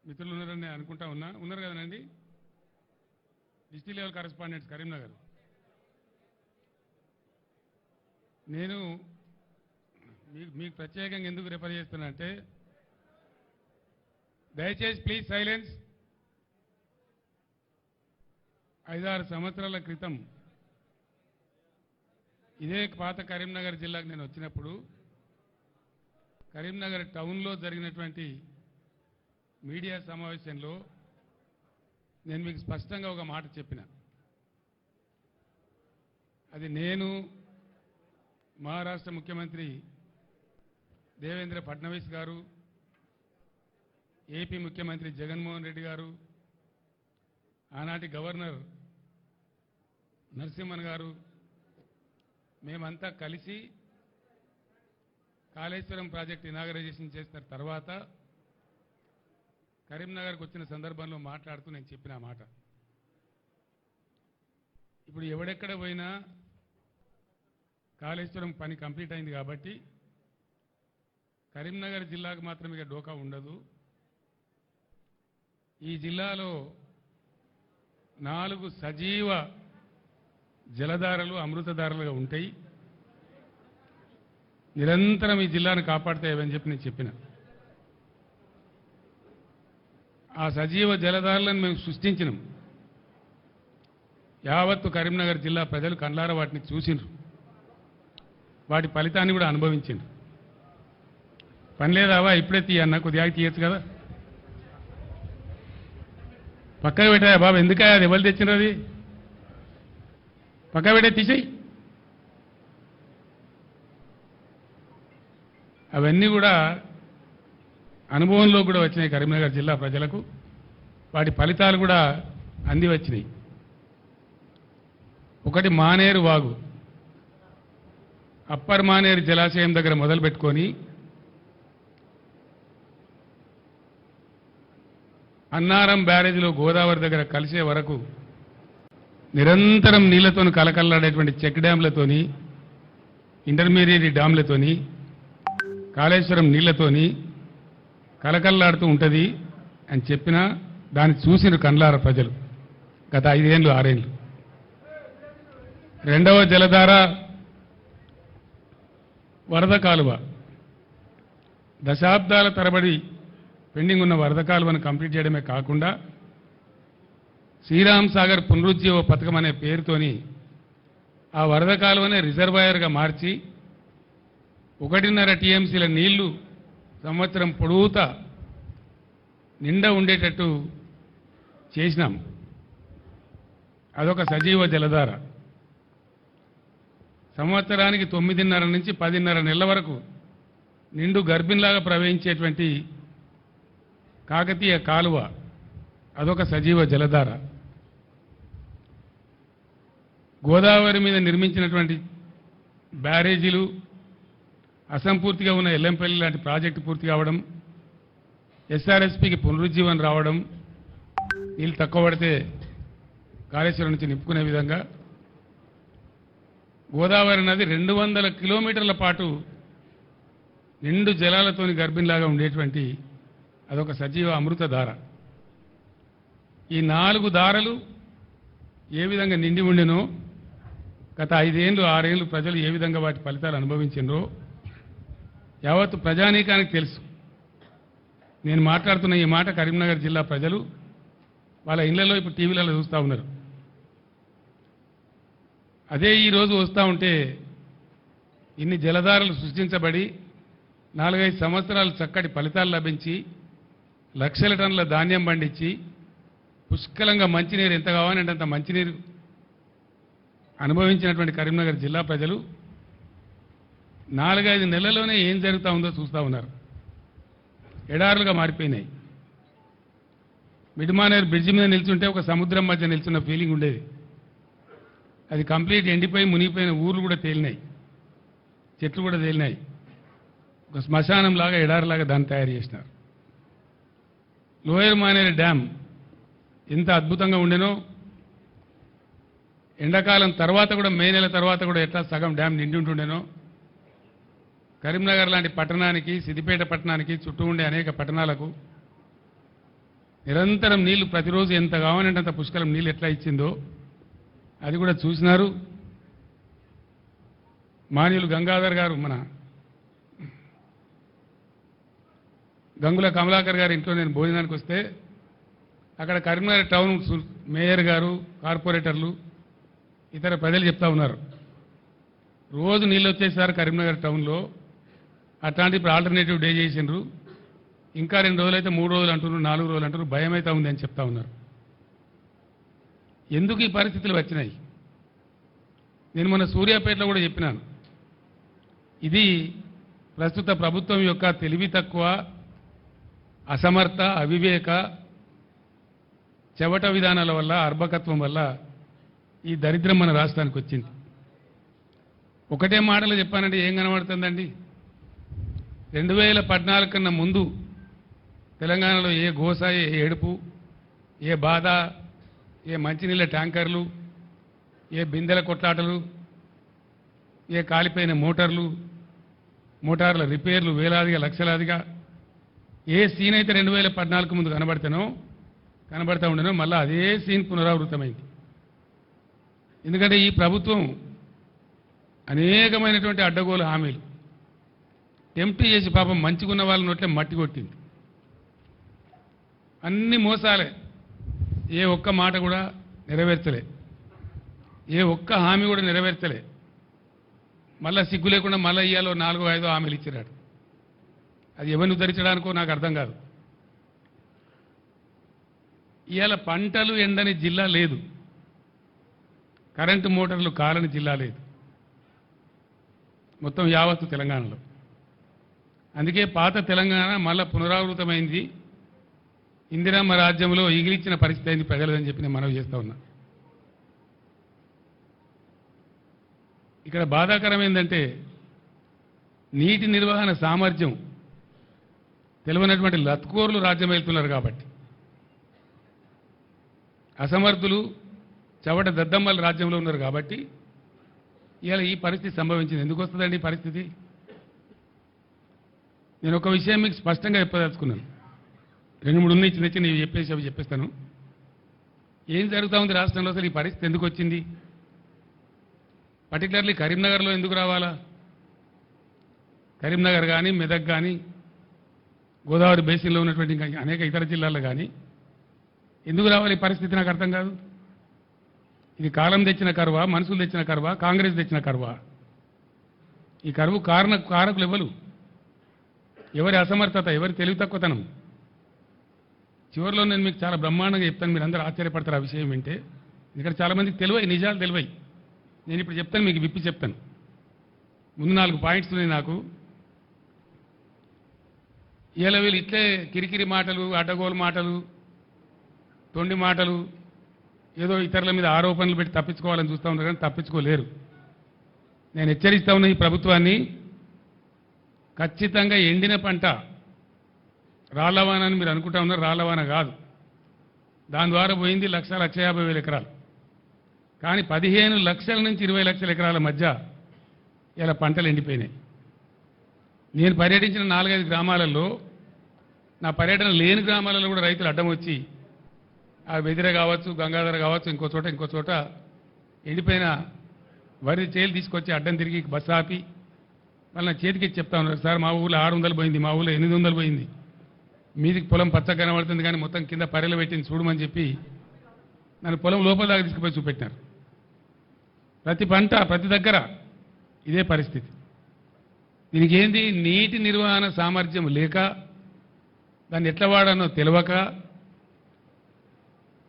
మిత్రులు ఉన్నారని అనుకుంటా ఉన్నారు కదనండి. District level correspondents Karimnagar. నేను మీకు ప్రత్యేకంగా ఎందుకు రిఫర్ చేస్తున్నా అంటే, దయచేసి ప్లీజ్ సైలెన్స్. 5-6 సంవత్సరాల క్రితం ఇదే పాత కరీంనగర్ జిల్లాకు నేను వచ్చినప్పుడు కరీంనగర్ టౌన్లో జరిగినటువంటి మీడియా సమావేశంలో నేను మీకు స్పష్టంగా ఒక మాట చెప్పిన. అది నేను, మహారాష్ట్ర ముఖ్యమంత్రి దేవేంద్ర ఫడ్నవీస్ గారు, ఏపీ ముఖ్యమంత్రి జగన్మోహన్ రెడ్డి గారు, ఆనాటి గవర్నర్ నరసింహన్ గారు, మేమంతా కలిసి కాళేశ్వరం ప్రాజెక్ట్ ఇనాగరైజేషన్ చేసిన తర్వాత కరీంనగర్కు వచ్చిన సందర్భంలో మాట్లాడుతూ నేను చెప్పిన మాట. ఇప్పుడు ఎవడెక్కడ పోయినా కాళేశ్వరం పని కంప్లీట్ అయింది కాబట్టి కరీంనగర్ జిల్లాకు మాత్రం ఇక డోకా ఉండదు. ఈ జిల్లాలో 4 సజీవ జలధారలు అమృతధారలుగా ఉంటాయి. నిరంతరం ఈ జిల్లాను కాపాడుతాయని చెప్పి నేను చెప్పిన. ఆ సజీవ జలధారలను మేము సృష్టించినాం. యావత్తు కరీంనగర్ జిల్లా ప్రజలు కండ్లారా వాటిని చూసిండ్రు, వాటి ఫలితాన్ని కూడా అనుభవించిండ్రు. పని లేదావా ఇప్పుడే తీయన్నా, కొద్దిగా తీయచ్చు కదా, పక్కకు పెట్టాయా బాబు, ఎందుకయ్యా అది ఎవరు తెచ్చినారు, అది పక్క పెట్టే తీసేయి. అవన్నీ కూడా అనుభవంలో కూడా వచ్చినాయి కరీంనగర్ జిల్లా ప్రజలకు, వాటి ఫలితాలు కూడా అంది వచ్చినాయి. ఒకటి మానేరు వాగు, అప్పర్ మానేరు జలాశయం దగ్గర మొదలు పెట్టుకొని అన్నారం బ్యారేజ్లో గోదావరి దగ్గర కలిసే వరకు నిరంతరం నీళ్లతో కలకల్లాడేటువంటి చెక్ డ్యాంలతోని, ఇంటర్మీడియట్ డ్యాంలతోని, కాళేశ్వరం నీళ్లతోని కలకల్లాడుతూ ఉంటుంది అని చెప్పినా దాన్ని చూసిన కండ్లార ప్రజలు గత 5 ఏళ్ళు 6 ఏళ్ళు. రెండవ జలధార వరద కాలువ, దశాబ్దాల తరబడి పెండింగ్ ఉన్న వరద కాలువను కంప్లీట్ చేయడమే కాకుండా శ్రీరామ్ సాగర్ పునరుజ్జీవ పథకం అనే పేరుతోని ఆ వరద కాలువనే రిజర్వాయర్గా మార్చి 1.5 టీఎంసీల నీళ్లు సంవత్సరం పొడవుతా నిండా ఉండేటట్టు చేసినాం. అదొక సజీవ జలధార. సంవత్సరానికి 9.5 నుంచి 10.5 నెలల వరకు నిండు గర్భిణిలాగా ప్రవహించేటువంటి కాకతీయ కాలువ, అదొక సజీవ జలధార. గోదావరి మీద నిర్మించినటువంటి బ్యారేజీలు, అసంపూర్తిగా ఉన్న ఎల్లంపల్లి లాంటి ప్రాజెక్టు పూర్తి కావడం, ఎస్ఆర్ఎస్పీకి పునరుజ్జీవనం రావడం, నీళ్ళు తక్కువ పడితే కాళేశ్వరం నుంచి నింపుకునే విధంగా గోదావరి నది 200 కిలోమీటర్ల పాటు నిండు జలాలతోని గర్భిణిలాగా ఉండేటువంటి అదొక సజీవ అమృతధార. ఈ 4 దారలు ఏ విధంగా నిండి ఉండెనో, గత 5 ఏళ్ళు 6 ఏళ్ళు ప్రజలు ఏ విధంగా వాటి ఫలితాలు అనుభవించినరో యావత్తు ప్రజానీకానికి తెలుసు. నేను మాట్లాడుతున్న ఈ మాట కరీంనగర్ జిల్లా ప్రజలు వాళ్ళ ఇళ్లలో ఇప్పుడు టీవీలలో చూస్తూ ఉన్నారు. అదే ఈరోజు వస్తూ ఉంటే ఇన్ని జలధారలు సృష్టించబడి 4-5 సంవత్సరాలు చక్కటి ఫలితాలు లభించి లక్షల టన్నుల ధాన్యం పండించి పుష్కలంగా మంచినీరు ఎంత కావాలంటే అంత మంచినీరు అనుభవించినటువంటి కరీంనగర్ జిల్లా ప్రజలు 4-5 నెలల్లోనే ఏం జరుగుతూ ఉందో చూస్తూ ఉన్నారు. ఎడారులుగా మారిపోయినాయి. మిడ్మానేరు బ్రిడ్జి మీద నిల్చుంటే ఒక సముద్రం మధ్య నిల్చున్న ఫీలింగ్ ఉండేది. అది కంప్లీట్ ఎండిపోయి మునిగిపోయిన ఊర్లు కూడా తేలినాయి, చెట్లు కూడా తేలినాయి. ఒక శ్మశానం లాగా ఎడారిలాగా దాన్ని తయారు చేసినారు. లోయర్ మానేరు డ్యామ్ ఎంత అద్భుతంగా ఉండేనో, ఎండాకాలం తర్వాత కూడా మే నెల తర్వాత కూడా ఎట్లా సగం డ్యామ్ నిండి ఉంటుండేనో, కరీంనగర్ లాంటి పట్టణానికి, సిద్దిపేట పట్టణానికి, చుట్టూ ఉండే అనేక పట్టణాలకు నిరంతరం నీళ్లు ప్రతిరోజు ఎంత కావాలంటే అంత పుష్కలం నీళ్ళు ఎట్లా ఇచ్చిందో అది కూడా చూసినారు. మాన్యులు గంగాధర్ గారు మన గంగుల కమలాకర్ గారి ఇంట్లో నేను భోజనానికి వస్తే అక్కడ కరీంనగర్ టౌన్ మేయర్ గారు, కార్పొరేటర్లు, ఇతర ప్రజలు చెప్తా ఉన్నారు, రోజు నీళ్ళు వచ్చేసారు కరీంనగర్ టౌన్లో, అట్లాంటి ఇప్పుడు ఆల్టర్నేటివ్ డే చేసిండ్రు, ఇంకా 2 రోజులు అయితే 3 రోజులు అంటున్నారు, 4 రోజులు అంటున్నారు, భయం అయితే ఉంది అని చెప్తా ఉన్నారు. ఎందుకు ఈ పరిస్థితులు వచ్చినాయి? నేను మొన్న సూర్యాపేటలో కూడా చెప్పినాను, ఇది ప్రస్తుత ప్రభుత్వం యొక్క తెలివి తక్కువ, అసమర్థ, అవివేక, చెవట విధానాల వల్ల, అర్భకత్వం వల్ల ఈ దరిద్రం మన రాష్ట్రానికి వచ్చింది. ఒకటే మాటలో చెప్పానంటే ఏం కనబడుతుందండి? 2014 కన్నా ముందు తెలంగాణలో ఏ గోస, ఏ ఏడుపు, ఏ బాధ, ఏ మంచినీళ్ళ ట్యాంకర్లు, ఏ బిందెల కొట్లాటలు, ఏ కాలిపోయిన మోటార్ల రిపేర్లు వేలాదిగా లక్షలాదిగా ఏ సీన్ అయితే 2014 ముందు కనబడతా ఉండేనో మళ్ళీ అదే సీన్ పునరావృతమైంది. ఎందుకంటే ఈ ప్రభుత్వం అనేకమైనటువంటి అడ్డగోలు హామీలు టెంప్ట్ చేసి పాపం మంచిగున్న వాళ్ళ నోట్లే మట్టి కొట్టింది. అన్ని మోసాలే, ఏ ఒక్క మాట కూడా నెరవేర్చలే, ఏ ఒక్క హామీ కూడా నెరవేర్చలే. మళ్ళా సిగ్గు లేకుండా మళ్ళీ ఇయ్యాలో 4-5 హామీలు ఇచ్చిరాడు. అది ఎవరిని ఉద్ధరించడానికో నాకు అర్థం కాదు. ఇవాళ పంటలు ఎండని జిల్లా లేదు, కరెంటు మోటార్లు కాలని జిల్లా లేదు మొత్తం యావత్తు తెలంగాణలో. అందుకే పాత తెలంగాణ మళ్ళా పునరావృతమైంది, ఇందిరమ్మ రాజ్యంలో ఈగిలిచ్చిన పరిస్థితి అయింది ప్రజలదని చెప్పి నేను మనవి చేస్తా ఉన్నా. ఇక్కడ బాధాకరం ఏంటంటే నీటి నిర్వహణ సామర్థ్యం తెలియనటువంటి లత్కోర్లు రాజ్యం వెళ్తున్నారు కాబట్టి, అసమర్థులు చవట దద్దమ్మల రాజ్యంలో ఉన్నారు కాబట్టి ఇవాళ ఈ పరిస్థితి సంభవించింది. ఎందుకు వస్తుందండి ఈ పరిస్థితి? నేను ఒక విషయం మీకు స్పష్టంగా చెప్పదలుచుకున్నాను. 2-3 ఉన్నాయి, చిన్న చిన్న అవి చెప్పేస్తాను. ఏం జరుగుతూ ఉంది రాష్ట్రంలో, అసలు ఈ పరిస్థితి ఎందుకు వచ్చింది? పర్టికులర్లీ కరీంనగర్లో ఎందుకు రావాలా? కరీంనగర్ కానీ, మెదక్ కానీ, గోదావరి బేసిన్లో ఉన్నటువంటి ఇంకా అనేక ఇతర జిల్లాల్లో కానీ ఎందుకు రావాలి ఈ పరిస్థితి నాకు అర్థం కాదు. ఇది కాలం తెచ్చిన కరువా, మనుషులు తెచ్చిన కరువా, కాంగ్రెస్ తెచ్చిన కరువా? ఈ కరువు కారకులు ఎవరు? ఎవరి అసమర్థత, ఎవరి తెలివి తక్కువతనం? చివరిలో నేను మీకు చాలా బ్రహ్మాండంగా చెప్తాను, మీరు అందరూ ఆశ్చర్యపడతారు ఆ విషయం వింటే. ఇక్కడ చాలామందికి తెలివై, నిజాలు తెలివై. నేను ఇప్పుడు చెప్తాను, మీకు విప్పి చెప్తాను. ముందు 4 పాయింట్స్ ఉన్నాయి నాకు. ఇలా వీళ్ళు ఇట్లే కిరికిరి మాటలు, అడ్డగోలు మాటలు, తొండి మాటలు, ఏదో ఇతరుల మీద ఆరోపణలు పెట్టి తప్పించుకోవాలని చూస్తూ ఉన్నారు, కానీ తప్పించుకోలేరు. నేను హెచ్చరిస్తా ఉన్న ఈ ప్రభుత్వాన్ని, ఖచ్చితంగా ఎండిన పంట రాళ్లవాన అని మీరు అనుకుంటా ఉన్నారు, రాళ్లవాన కాదు. దాని ద్వారా పోయింది 1,50,000 ఎకరాలు. కానీ 15 లక్షల నుంచి 20 లక్షల ఎకరాల మధ్య ఇలా పంటలు ఎండిపోయినాయి. నేను పర్యటించిన 4-5 గ్రామాలలో, నా పర్యటన లేని గ్రామాలలో కూడా రైతులు అడ్డం వచ్చి ఆ వెదిర కావచ్చు, గంగాధర కావచ్చు, ఇంకో చోట ఎండిపోయిన వరి చేలు తీసుకొచ్చి అడ్డం తిరిగి బస్సు ఆపి వాళ్ళ చేతికి చెప్తా ఉన్నారు, సార్ మా ఊళ్ళో 600 పోయింది, మా ఊళ్ళో 800 పోయింది, మీదికి పొలం పచ్చగా కనబడుతుంది కానీ మొత్తం కింద పర్రెలు పెట్టింది చూడమని చెప్పి నన్ను పొలం లోపల దాకా తీసుకుపోయి చూపెట్టినారు. ప్రతి పంట, ప్రతి దగ్గర ఇదే పరిస్థితి. దీనికి ఏంది? నీటి నిర్వహణ సామర్థ్యం లేక, దాన్ని ఎట్లా వాడానో తెలియక,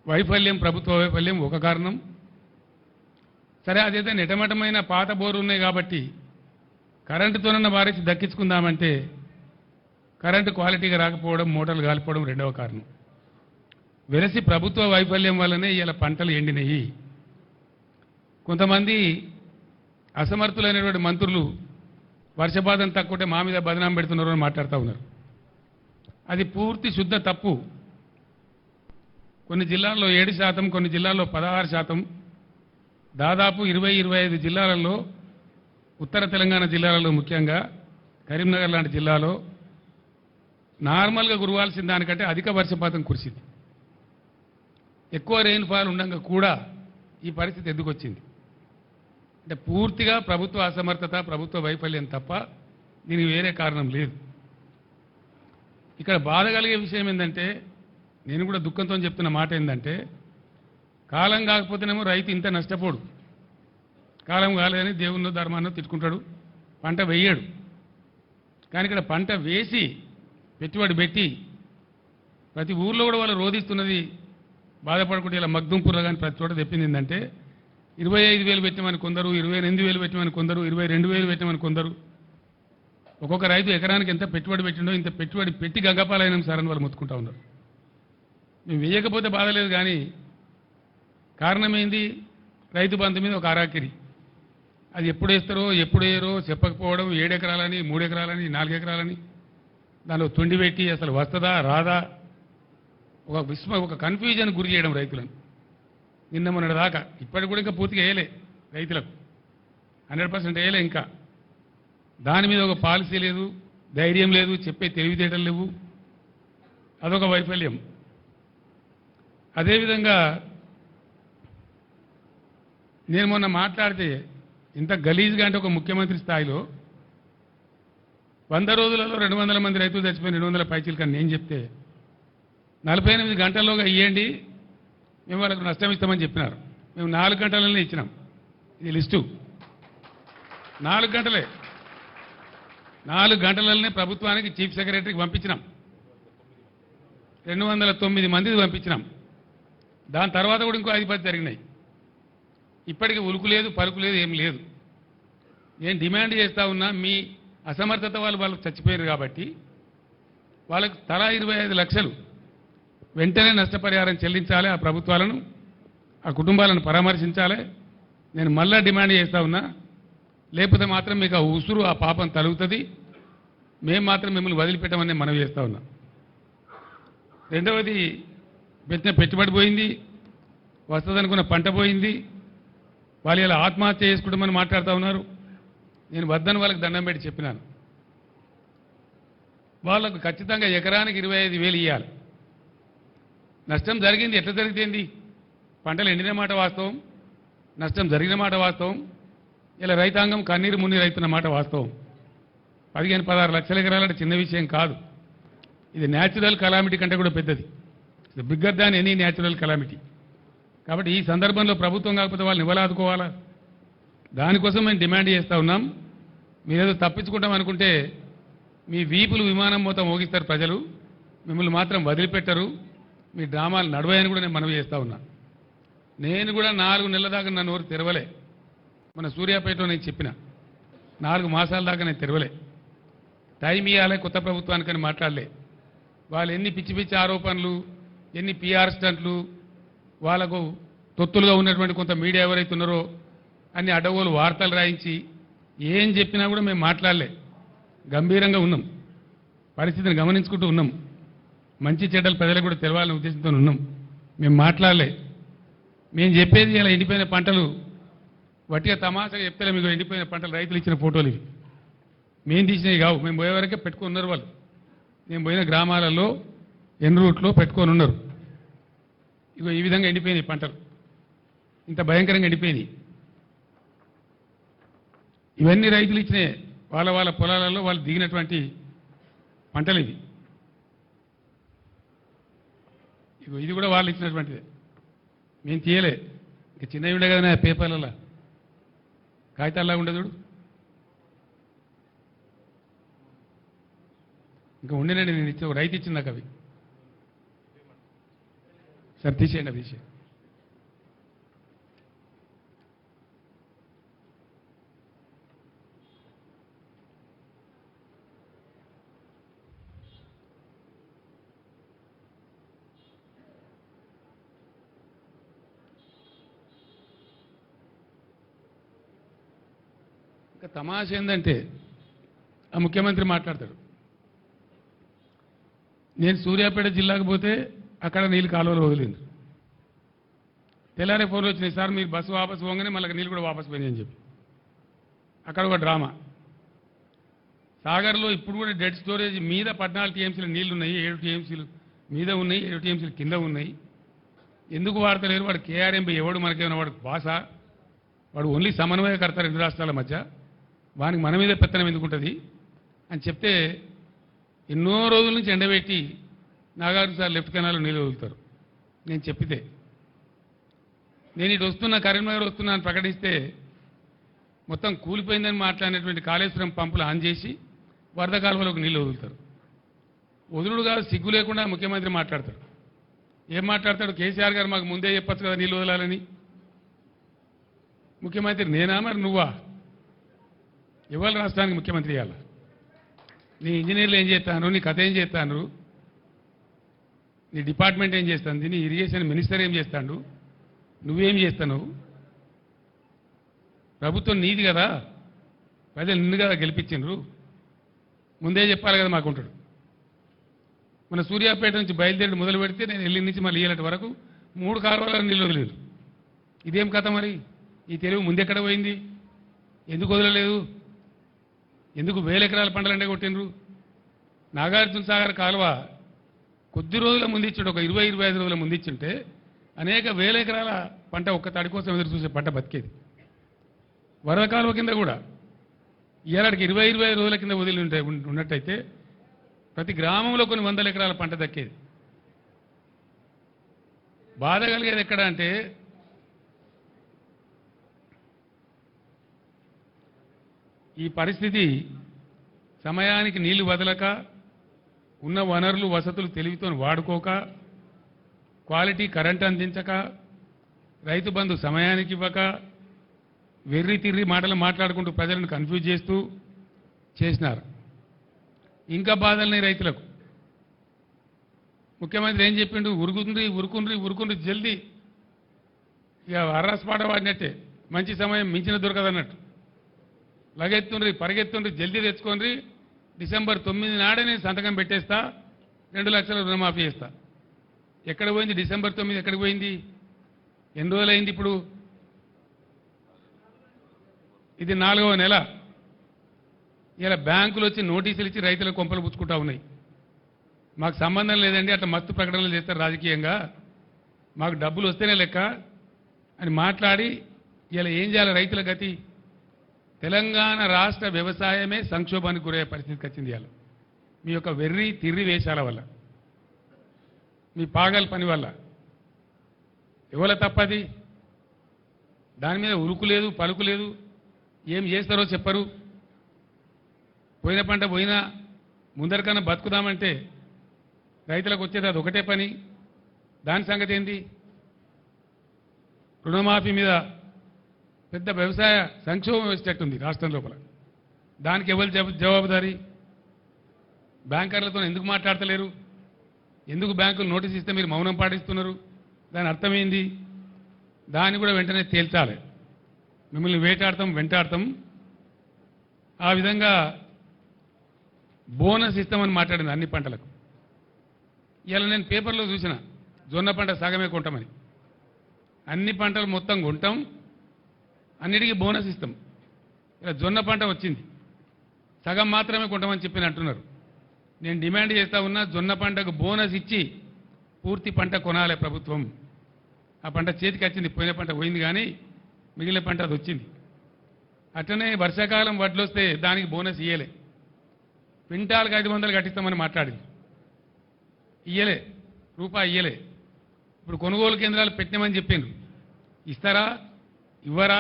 వైఫల్యం, ప్రభుత్వ వైఫల్యం ఒక కారణం. సరే, అదైతే నెటమటమైన పాత బోరు ఉన్నాయి కాబట్టి కరెంటుతోనన్న వారేసి దక్కించుకుందామంటే కరెంటు క్వాలిటీగా రాకపోవడం, మోటార్లు కాలిపోవడం రెండవ కారణం. వెరసి ప్రభుత్వ వైఫల్యం వల్లనే ఇలా పంటలు ఎండినాయి. కొంతమంది అసమర్థులైనటువంటి మంత్రులు వర్షపాతం తక్కువటే మా మీద బదనాం పెడుతున్నారు అని మాట్లాడుతూ ఉన్నారు. అది పూర్తి శుద్ధ తప్పు. కొన్ని జిల్లాల్లో 7%, కొన్ని జిల్లాల్లో 16%, దాదాపు 20-25 జిల్లాలలో, ఉత్తర తెలంగాణ జిల్లాలలో, ముఖ్యంగా కరీంనగర్ లాంటి జిల్లాలో నార్మల్గా కురవాల్సిన దానికంటే అధిక వర్షపాతం కురిసింది. ఎక్కువ రెయిన్ఫాల్ ఉండగా కూడా ఈ పరిస్థితి ఎందుకు వచ్చింది అంటే పూర్తిగా ప్రభుత్వ అసమర్థత ప్రభుత్వ వైఫల్యం తప్ప దీనికి వేరే కారణం లేదు. ఇక్కడ బాధ కలిగే విషయం ఏంటంటే నేను కూడా దుఃఖంతో చెప్తున్న మాట ఏంటంటే కాలం కాకపోతేనేమో రైతు ఇంత నష్టపోడు, కాలం కాలేదని దేవుణ్ణో ధర్మాన్నో తిట్టుకుంటాడు, పంట వేయడు. కానీ ఇక్కడ పంట వేసి పెట్టుబడి పెట్టి ప్రతి ఊర్లో కూడా వాళ్ళు రోధిస్తున్నది బాధపడకుండా ఇలా మగ్దుంపుర్లో కానీ ప్రతి చోట తెప్పింది ఏంటంటే 25,000 పెట్టమని కొందరు, 28,000 పెట్టమని కొందరు, 22,000 పెట్టమని కొందరు. ఒక్కొక్క రైతు ఎకరానికి ఎంత పెట్టుబడి పెట్టిండో ఇంత పెట్టుబడి పెట్టి గగ్గపాలైన సార్ అని వాళ్ళు మొత్తుకుంటా ఉన్నారు. మేము వేయకపోతే బాధ లేదు కానీ కారణం ఏంది? రైతు బంధు మీద ఒక అరాకిరి, అది ఎప్పుడు వేస్తారో ఎప్పుడు వేయరో చెప్పకపోవడం, 7 ఎకరాలని 3 ఎకరాలని 4 ఎకరాలని దానిలో తొండి పెట్టి అసలు వస్తుందా రాదా ఒక కన్ఫ్యూజన్ గురి చేయడం రైతులను. నిన్న మొన్నటి దాకా ఇప్పటికి కూడా ఇంకా పూర్తిగా వేయలే, రైతులకు 100% వేయలే. ఇంకా దాని మీద ఒక పాలసీ లేదు, ధైర్యం లేదు, చెప్పే తెలివితేటలు లేవు, అదొక వైఫల్యం. అదేవిధంగా నేను మొన్న మాట్లాడితే ఇంత గలీజ్గా అంటే ఒక ముఖ్యమంత్రి స్థాయిలో 100 రోజులలో 200 మంది రైతులు చచ్చిపోయిన 200 పైచీలు కానీ నేను చెప్తే 48 గంటల్లోగా ఇవ్వండి మేము వాళ్ళకు నష్టం ఇస్తామని చెప్పినారు. మేము 4 గంటలనే ఇచ్చినాం. ఇది లిస్టు 4 గంటలే, 4 గంటలనే ప్రభుత్వానికి చీఫ్ సెక్రటరీకి పంపించినాం. 209 మందికి పంపించినాం. దాని తర్వాత కూడా ఇంకో 5-10 జరిగినాయి. ఇప్పటికీ ఉలుకు లేదు, పలుకు లేదు, ఏం లేదు. నేను డిమాండ్ చేస్తా ఉన్నా, మీ అసమర్థత వాళ్ళు చచ్చిపోయారు కాబట్టి వాళ్ళకు తలా 25 లక్షలు వెంటనే నష్టపరిహారం చెల్లించాలి. ఆ ప్రభుత్వాలను, ఆ కుటుంబాలను పరామర్శించాలి. నేను మళ్ళా డిమాండ్ చేస్తా ఉన్నా. లేకపోతే మాత్రం మీకు ఆ ఉసురు, ఆ పాపం తలుగుతుంది. మేము మాత్రం మిమ్మల్ని వదిలిపెట్టమని మనవి చేస్తా ఉన్నా. రెండవది, పెట్టిన పెట్టుబడి పోయింది, వస్తుందనుకున్న పంట పోయింది. వాళ్ళు ఇలా ఆత్మహత్య చేసుకుంటామని మాట్లాడుతూ ఉన్నారు. నేను వద్దని వాళ్ళకి దండం పెట్టి చెప్పినాను. వాళ్ళకు ఖచ్చితంగా ఎకరానికి 25,000 ఇవ్వాలి. నష్టం జరిగింది, ఎట్లా జరిగింది? పంటలు ఎండిన మాట వాస్తవం, నష్టం జరిగిన మాట వాస్తవం. ఇలా రైతాంగం కన్నీరు మున్నీరు అవుతున్న మాట వాస్తవం. 15-16 లక్షల ఎకరాలంటే చిన్న విషయం కాదు. ఇది న్యాచురల్ కలామిటీ కంటే కూడా పెద్దది. Bigger than any natural calamity. కాబట్టి ఈ సందర్భంలో ప్రభుత్వం కాకపోతే వాళ్ళని ఇవ్వలాదుకోవాలా? దానికోసం మేము డిమాండ్ చేస్తూ ఉన్నాం. మీరేదో తప్పించుకుంటాం అనుకుంటే మీ వీపులు విమానం మొత్తం మోగిస్తారు ప్రజలు, మిమ్మల్ని మాత్రం వదిలిపెట్టరు. మీ డ్రామాలు నడవాయని కూడా నేను మనవి చేస్తూ ఉన్నా. నేను కూడా 4 నెలల దాకా నా నోరు తెరవలే. మన సూర్యాపేటలో నేను చెప్పిన 4 మాసాల దాకా నేను తెరవలే. టైం ఇవ్వాలి కొత్త ప్రభుత్వానికని మాట్లాడలే. వాళ్ళు ఎన్ని పిచ్చి పిచ్చి ఆరోపణలు, ఎన్ని పిఆర్ స్టంట్లు, వాళ్ళకు తొత్తులుగా ఉన్నటువంటి కొంత మీడియా ఎవరైతే ఉన్నారో అన్ని అడ్డగోలు వార్తలు రాయించి ఏం చెప్పినా కూడా మేము మాట్లాడలే. గంభీరంగా ఉన్నాం, పరిస్థితిని గమనించుకుంటూ ఉన్నాం. మంచి చెడ్డలు ప్రజలకు కూడా తెలవాలనే ఉద్దేశంతో ఉన్నాం. మేము మాట్లాడలే. మేము చెప్పేది ఇలా ఎండిపోయిన పంటలు వట్టిగా తమాషగా చెప్తే మీకు ఎండిపోయిన పంటలు రైతులు ఇచ్చిన ఫోటోలు ఇవి. మేము తీసినవి కావు. మేము పోయే వరకే పెట్టుకొని ఉన్నారు వాళ్ళు. మేము పోయిన గ్రామాలలో ఎన్ రూట్లో పెట్టుకొని ఉన్నారు. ఇగో ఈ విధంగా ఎండిపోయినాయి పంటలు, ఇంత భయంకరంగా ఎండిపోయినాయి. ఇవన్నీ రైతులు ఇచ్చినాయి. వాళ్ళ పొలాలలో వాళ్ళు దిగినటువంటి పంటలు ఇవి. ఇగో ఇది కూడా వాళ్ళు ఇచ్చినటువంటిదే, మేము తీయలే. ఇంకా చిన్నవి ఉండే కదా పేపర్లలో, కాగితాల్లా ఉండదు చూడు. ఇంకా ఉండేనండి, నేను ఇచ్చే రైతు ఇచ్చింది నాకు అవి. సరే తీసేయండి, అవి తీసేయండి. ఇంకా తమాష ఏంటంటే ఆ ముఖ్యమంత్రి మాట్లాడతాడు, నేను సూర్యాపేట జిల్లాకు పోతే అక్కడ నీళ్ళు కాలువలు వదిలింది. తెల్లారే ఫోన్లు వచ్చినాయి, సార్ మీరు బస్సు వాపసు పోగానే మళ్ళీ నీళ్ళు కూడా వాపసు పోయినాయి అని చెప్పి. అక్కడ ఒక డ్రామా. సాగర్లో ఇప్పుడు కూడా డెడ్ స్టోరేజ్ మీద 14 టీఎంసీల నీళ్లు ఉన్నాయి, 7 టీఎంసీలు మీద ఉన్నాయి, 7 టీఎంసీలు కింద ఉన్నాయి. ఎందుకు వాడతలేరు? వాడు కేఆర్ఎంబి ఎవడు మనకేమైనా వాడు భాష? వాడు ఓన్లీ సమన్వయకర్త రెండు రాష్ట్రాల మధ్య, వానికి మన మీద పెత్తనం ఎందుకుంటుంది అని చెప్తే ఎన్నో రోజుల నుంచి ఎండబెట్టి నాగార్జున సార్ లెఫ్ట్ కెనాల్లో నీళ్ళు వదులుతారు. నేను చెప్పితే నేను ఇటు వస్తున్నా, కరీంనగర్ వస్తున్నా అని ప్రకటిస్తే మొత్తం కూలిపోయిందని మాట్లాడినటువంటి కాళేశ్వరం పంపులు ఆన్ చేసి వరద కాలువలోకి నీళ్ళు వదులుతారు. వదులుడు కాదు, సిగ్గు లేకుండా ముఖ్యమంత్రి మాట్లాడతాడు. ఏం మాట్లాడతాడు? కేసీఆర్ గారు మాకు ముందే చెప్పచ్చు కదా నీళ్ళు వదలాలని. ముఖ్యమంత్రి నేనా మరి నువ్వా? ఇవాళ రాష్ట్రానికి ముఖ్యమంత్రి ఇవ్వాల. నీ ఇంజనీర్లు ఏం చేస్తాను? నీ కథ ఏం చేస్తాను? నీ డిపార్ట్మెంట్ ఏం చేస్తుంది? నీ ఇరిగేషన్ మినిస్టర్ ఏం చేస్తాడు? నువ్వేం చేస్తావు? ప్రభుత్వం నీది కదా, ప్రజలు నిన్ను కదా గెలిపించిండ్రు, ముందే చెప్పాలి కదా మాకుంటాడు. మన సూర్యాపేట నుంచి బయలుదేరి మొదలు పెడితే నేను వెళ్ళి నుంచి మళ్ళీ ఏలటి వరకు 3 కాలువల నీళ్ళు వదిలేదు. ఇదేం కథ మరి? ఈ తెలుగు ముందెక్కడ పోయింది? ఎందుకు వదలలేదు? ఎందుకు 1000 ఎకరాల పంటలంటే కొట్టిండ్రు? నాగార్జున సాగర్ కాలువ కొద్ది రోజుల ముందు ఇచ్చాడు, ఒక 20-25 రోజుల ముందు ఇచ్చింటే అనేక 1000 ఎకరాల పంట ఒక్క తడి కోసం ఎదురు చూసే పంట బతికేది. వరద కాలువ కింద కూడా ఇలాంటికి 20-25 రోజుల కింద వదిలి ఉన్నట్టయితే ప్రతి గ్రామంలో కొన్ని 100 ఎకరాల పంట దక్కేది. బాధ కలిగేది ఎక్కడ అంటే ఈ పరిస్థితి సమయానికి నీళ్లు వదలక, ఉన్న వనరులు వసతులు తెలివితో వాడుకోక, క్వాలిటీ కరెంట్ అందించక, రైతు బంధు సమయానికి ఇవ్వక, వెర్రి తిర్రి మాటలు మాట్లాడుకుంటూ ప్రజలను కన్ఫ్యూజ్ చేస్తూ చేసినారు. ఇంకా బాధల్ని రైతులకు. ముఖ్యమంత్రి ఏం చెప్పిండు? ఉరుకుండ్రి జల్దీ. ఇక అర్రస్పాట వాడినట్టే, మంచి సమయం మించిన దొరకదన్నట్టు. లగెత్తుండ్రి, పరిగెత్తుండ్రి, జల్దీ తెచ్చుకోండి, డిసెంబర్ 9 నాడే నేను సంతకం పెట్టేస్తా, 2 లక్షల రుణమాఫీ చేస్తా. ఎక్కడ పోయింది డిసెంబర్ 9? ఎక్కడికి పోయింది? ఎన్ని రోజులైంది ఇప్పుడు? ఇది 4వ నెల. ఇలా బ్యాంకులు వచ్చి నోటీసులు ఇచ్చి రైతులకు కొంపలు పుచ్చుకుంటా ఉన్నాయి. మాకు సంబంధం లేదండి, అట్లా మస్తు ప్రకటనలు చేస్తారు రాజకీయంగా, మాకు డబ్బులు వస్తేనే లెక్క అని మాట్లాడి ఇలా ఏం చేయాలి రైతుల గతి? తెలంగాణ రాష్ట్ర వ్యవసాయమే సంక్షోభానికి గురయ్యే పరిస్థితికి వచ్చింది. ఇవాళ మీ యొక్క వెర్రి తిర్రి వేషాల వల్ల, మీ పాగల్ పని వల్ల. ఎవల తప్పది? దాని మీద ఉరుకు లేదు, పలుకు లేదు. ఏం చేస్తారో చెప్పరు. పోయిన పంట పోయినా ముందరికన్నా బతుకుదామంటే రైతులకు వచ్చేది అది ఒకటే పని. దాని సంగతి ఏంది? రుణమాఫీ మీద పెద్ద వ్యవసాయ సంక్షోభం వచ్చేటట్టుంది రాష్ట్రం లోపల. దానికి ఎవరు జవాబుదారీ? బ్యాంకర్లతో ఎందుకు మాట్లాడతలేరు? ఎందుకు బ్యాంకులు నోటీస్ ఇస్తే మీరు మౌనం పాటిస్తున్నారు? దాని అర్థమైంది. దాన్ని కూడా వెంటనే తేల్చాలి. మిమ్మల్ని వెంటాడతాం. ఆ విధంగా బోనస్ ఇస్తామని మాట్లాడింది అన్ని పంటలకు. ఇలా నేను పేపర్లో చూసిన, జొన్న పంట సగమే కొంటామని. అన్ని పంటలు మొత్తం కొంటాం, అన్నిటికీ బోనస్ ఇస్తాం. ఇలా జొన్న పంట వచ్చింది, సగం మాత్రమే కొంటామని చెప్పి అంటున్నారు. నేను డిమాండ్ చేస్తా ఉన్నా, జొన్న పంటకు బోనస్ ఇచ్చి పూర్తి పంట కొనాలి ప్రభుత్వం. ఆ పంట చేతికి వచ్చింది, పోయిన పంట పోయింది కానీ మిగిలిన పంట అది వచ్చింది. అట్లనే వర్షాకాలం వడ్లు వస్తే దానికి బోనస్ ఇయ్యలే. క్వింటాల్కి 500 కట్టిస్తామని మాట్లాడింది, ఇయ్యలే, రూపాయి ఇయ్యలే. ఇప్పుడు కొనుగోలు కేంద్రాలు పెట్టినామని చెప్పిండ్రు, ఇస్తారా ఇవ్వరా?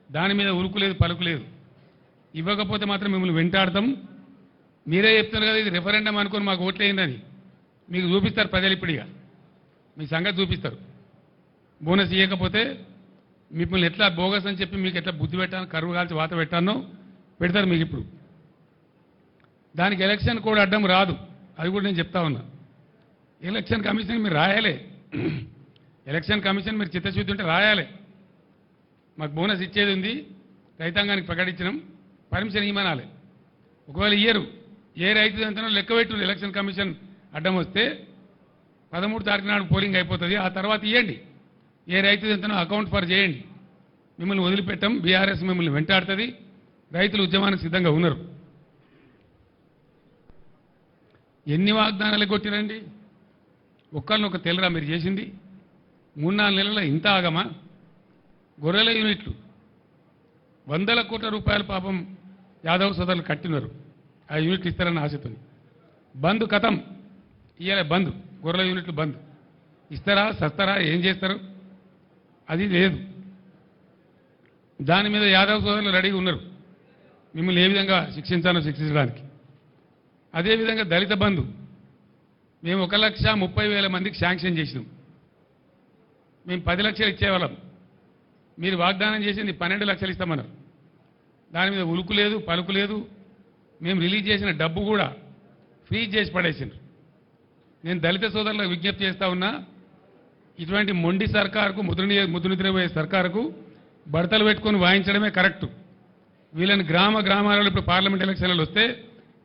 దాని మీద ఉరుకు లేదు, పలుకు లేదు. ఇవ్వకపోతే మాత్రం మిమ్మల్ని వెంటాడతాం. మీరే చెప్తున్నారు కదా ఇది రెఫరెండం అనుకొని మాకు ఓట్లేయిందని. మీకు చూపిస్తారు ప్రజలు, ఇప్పుడిగా మీ సంగతి చూపిస్తారు. బోనస్ ఇవ్వకపోతే మిమ్మల్ని ఎట్లా బోగస్ అని చెప్పి మీకు ఎట్లా బుద్ధి పెట్టాను, కరువు కాల్చి వాత పెట్టానో పెడతారు మీకు. ఇప్పుడు దానికి ఎలక్షన్ కోడ్ అడ్డం రాదు, అది కూడా నేను చెప్తా ఉన్నా. ఎలక్షన్ కమిషన్ మీరు రాయాలి, ఎలక్షన్ కమిషన్ మీరు చిత్తశుద్ధి ఉంటే రాయాలి. మాకు బోనస్ ఇచ్చేది ఉంది, రైతాంగానికి ప్రకటించడం, పర్మిషన్ ఇవ్వనాలి. ఒకవేళ ఇయ్యరు, ఏ రైతు ఎంతనో లెక్క పెట్టు. ఎలక్షన్ కమిషన్ అడ్డం వస్తే 13 తారీఖు నాడు పోలింగ్ అయిపోతుంది, ఆ తర్వాత ఇవ్వండి. ఏ రైతు ఎంతనో అకౌంట్ ఫర్ చేయండి. మిమ్మల్ని వదిలిపెట్టం, బీఆర్ఎస్ మిమ్మల్ని వెంటాడుతుంది. రైతులు ఉద్యమానికి సిద్ధంగా ఉన్నారు. ఎన్ని వాగ్దానాలు కొట్టిరండి? ఒక్కరినొక తెల్లరా మీరు చేసింది? 3-4 నెలల ఇంత ఆగమా? గొర్రెల యూనిట్లు 100 కోట్ల రూపాయల పాపం యాదవ్ సోదరులు కట్టినారు ఆ యూనిట్లు ఇస్తారన్న ఆశతో. బంద్ కథం, ఇయ్యాల బంద్, గొర్రెల యూనిట్లు బంద్. ఇస్తారా సస్తారా ఏం చేస్తారు? అది లేదు. దాని మీద యాదవ్ సోదరులు రెడీగా ఉన్నారు మిమ్మల్ని ఏ విధంగా శిక్షించాలో శిక్షించడానికి. అదేవిధంగా దళిత బంధు మేము 1,30,000 మందికి శాంక్షన్ చేసినాం. మేము 10 లక్షలు ఇచ్చేవాళ్ళం, మీరు వాగ్దానం చేసింది 12 లక్షలు ఇస్తామన్నారు. దాని మీద ఉలుకు లేదు పలుకు లేదు. మేము రిలీజ్ చేసిన డబ్బు కూడా ఫ్రీజ్ చేసి పడేసిండ్రు. నేను దళిత సోదరులకు విజ్ఞప్తి చేస్తా ఉన్నా, ఇటువంటి మొండి సర్కారుకు ముద్దు నిద్రపోయే సర్కారుకు బడతలు పెట్టుకొని వాయించడమే కరెక్టు. వీళ్ళని గ్రామాలలో ఇప్పుడు పార్లమెంట్ ఎలక్షన్లు వస్తే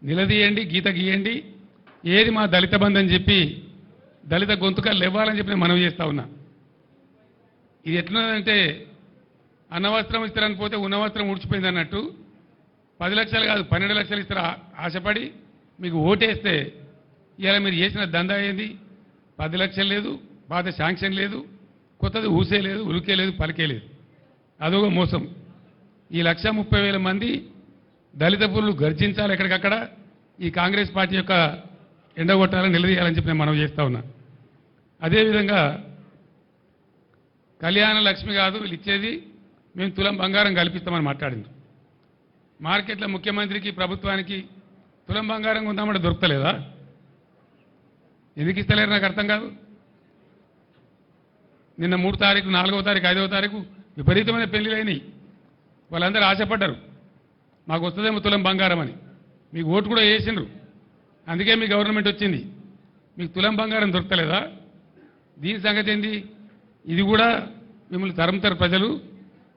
నిలదీయండి, గీత గీయండి, ఏది మా దళిత బంధు అని చెప్పి దళిత గొంతుకలు లేవాలని చెప్పి నేను మనవి చేస్తా ఉన్నా. ఇది ఎట్లున్నదంటే అన్నవస్త్రం ఇస్తారని పోతే ఉన్నవస్త్రం ఊడ్చిపోయింది అన్నట్టు 10 లక్షలు కాదు 12 లక్షలు ఇస్తారు ఆశపడి మీకు ఓటేస్తే ఇలా మీరు చేసిన దందా ఏంది? 10 లక్షలు లేదు, పాత శాంక్షన్ లేదు, కొత్తది ఊసే లేదు, ఉలికే లేదు, పలికే లేదు. అదొక మోసం. ఈ 1,30,000 మంది దళిత పురులు గర్జించాలి ఎక్కడికక్కడ. ఈ కాంగ్రెస్ పార్టీ యొక్క ఎండగొట్టాలని నిలదీయాలని చెప్పి నేను మనవి చేస్తా ఉన్నా. అదేవిధంగా కళ్యాణ లక్ష్మి కాదు వీళ్ళు ఇచ్చేది, మేము తులం బంగారం కల్పిస్తామని మాట్లాడింది. మార్కెట్లో ముఖ్యమంత్రికి ప్రభుత్వానికి తులం బంగారం ఉందామంటే దొరుకుతలేదా? ఎందుకు ఇస్తలేరు నాకు అర్థం కాదు. నిన్న 3వ తారీఖు 4వ తారీఖు 5వ తారీఖు విపరీతమైన పెళ్లిళ్ళు అయినాయి. వాళ్ళందరూ ఆశపడ్డారు మాకు వస్తుందేమో తులం బంగారం అని. మీకు ఓటు కూడా వేసిండ్రు, అందుకే మీ గవర్నమెంట్ వచ్చింది. మీకు తులం బంగారం దొరకలేదా? దీని సంగతి ఏంది? ఇది కూడా మిమ్మల్ని తరుముతారు ప్రజలు.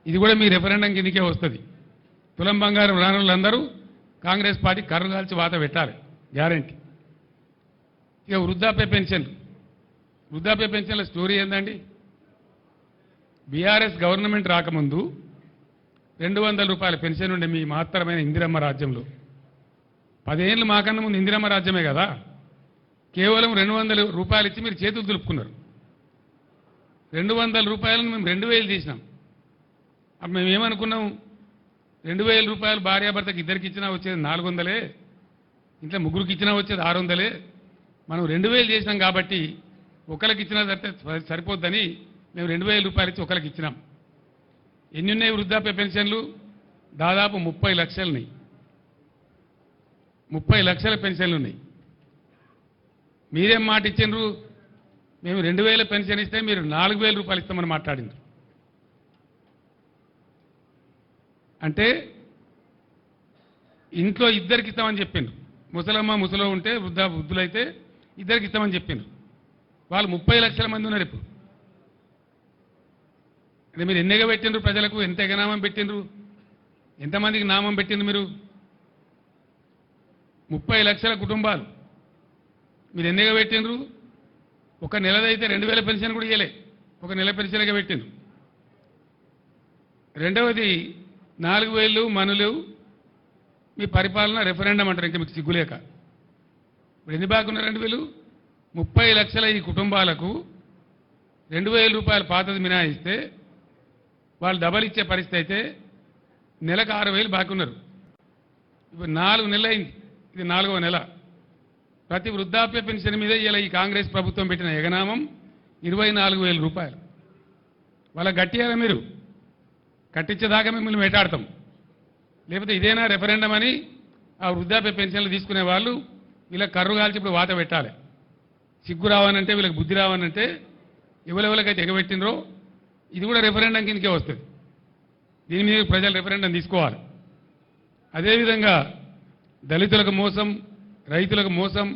ఇది కూడా మీ రెఫరెండం కిందకే వస్తుంది. తులం బంగారం రాని వాళ్ళందరూ కాంగ్రెస్ పార్టీ కర్రు కాల్చి వాత పెట్టాలి, గ్యారంటీ. ఇక వృద్ధాప్య పెన్షన్ల స్టోరీ ఏందండి? బీఆర్ఎస్ గవర్నమెంట్ రాకముందు 200 రూపాయల పెన్షన్ ఉండే మీ మహత్తరమైన ఇందిరమ్మ రాజ్యంలో. 10 ఏళ్ళు మాకన్నా ముందు ఇందిరమ్మ రాజ్యమే కదా. కేవలం 200 రూపాయలు ఇచ్చి మీరు చేతులు దులుపుకున్నారు. 200 రూపాయలను మేము 2,000 చేసినాం. అప్పుడు మేము ఏమనుకున్నాం? 2,000 రూపాయలు భార్యాభర్తకి ఇద్దరికి ఇచ్చినా వచ్చేది 400, ఇంట్లో ముగ్గురికి ఇచ్చినా వచ్చేది 600. మనం 2,000 చేసినాం కాబట్టి ఒకరికి ఇచ్చినా సరిపోద్దని మేము 2,000 రూపాయలు ఇచ్చి ఒకరికి ఇచ్చినాం. ఎన్ని ఉన్నాయి వృద్ధాప్య పెన్షన్లు? దాదాపు 30 లక్షలున్నాయి. 30 లక్షల పెన్షన్లు ఉన్నాయి. మీరేం మాట ఇచ్చిండ్రు? మేము 2,000 పెన్షన్ ఇస్తే మీరు 4,000 రూపాయలు ఇస్తామని మాట్లాడిండ్రు. అంటే ఇంట్లో ఇద్దరికి ఇస్తామని చెప్పిండ్రు. ముసలమ్మ ముసలో ఉంటే వృద్ధులైతే ఇద్దరికి ఇస్తామని చెప్పిండ్రు. వాళ్ళు 30 లక్షల మంది ఉన్నారు ఇప్పుడు. అంటే మీరు ఎన్నిగా పెట్టిండ్రు? ప్రజలకు ఎంత ఎగనామం పెట్టిండ్రు? ఎంతమందికి నామం పెట్టిండ్రు మీరు? 30 లక్షల కుటుంబాలు మీరు ఎన్నిగా పెట్టిండ్రు? ఒక నెలదైతే 2,000 పెన్షన్ కూడా ఇవ్వలే, ఒక నెల పెన్షన్గా పెట్టిండ్రు. రెండవది 4,000 మనులు మీ పరిపాలన రెఫరెండం అంటారు. ఇంకా మీకు సిగ్గులేక ఇప్పుడు ఎన్ని బాగున్నారండి వీళ్ళు? 30 లక్షల ఈ కుటుంబాలకు 2,000 రూపాయలు పాతది మినాయిస్తే వాళ్ళు డబల్ ఇచ్చే పరిస్థితి అయితే నెలకు 6,000 బాకీ ఉన్నారు. ఇప్పుడు 4 నెలలు అయింది, ఇది 4వ నెల. ప్రతి వృద్ధాప్య పెన్షన్ మీద ఇలా ఈ కాంగ్రెస్ ప్రభుత్వం పెట్టిన ఎగనామం 24,000 రూపాయలు. వాళ్ళ గట్టియారా మీరు? కట్టించేదాకా మిమ్మల్ని వేటాడతాం. లేకపోతే ఇదేనా రెఫరెండం అని ఆ వృద్ధాప్య పెన్షన్లు తీసుకునే వాళ్ళు వీళ్ళకి కర్రు కాల్చి ఇప్పుడు వాత పెట్టాలి. సిగ్గు రావనంటే, వీళ్ళకి బుద్ధి రావనంటే ఎవరెవరికైతే ఎగబెట్టినరో ఇది కూడా రెఫరెండం కిందకే వస్తుంది. దీని మీద ప్రజలు రెఫరెండం తీసుకోవాలి. అదేవిధంగా దళితులకు మోసం, రైతులకు మోసం,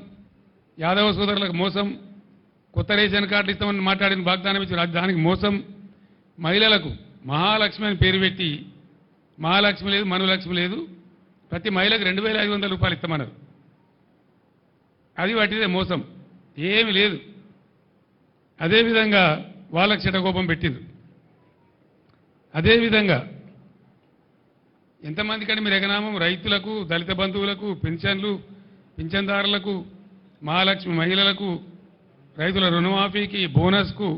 యాదవ సోదరులకు మోసం, కొత్త రేషన్ కార్డులు ఇస్తామని మాట్లాడిన వాగ్దానం ఇచ్చి దానికి మోసం, మహిళలకు మహాలక్ష్మి అని పేరు పెట్టి మహాలక్ష్మి లేదు, మనులక్ష్మి లేదు, ప్రతి మహిళకు 2,500 రూపాయలు ఇస్తామన్నారు. అది వాటిదే మోసం, ఏమి లేదు. అదేవిధంగా వాళ్ళకి చెడకోపం పెట్టింది. అదేవిధంగా ఎంతమందికంటే మీరు ఎగనామం రైతులకు, దళిత బంధువులకు, పెన్షన్లు, పింఛన్దారులకు, మహాలక్ష్మి మహిళలకు, రైతుల రుణమాఫీకి, బోనస్కు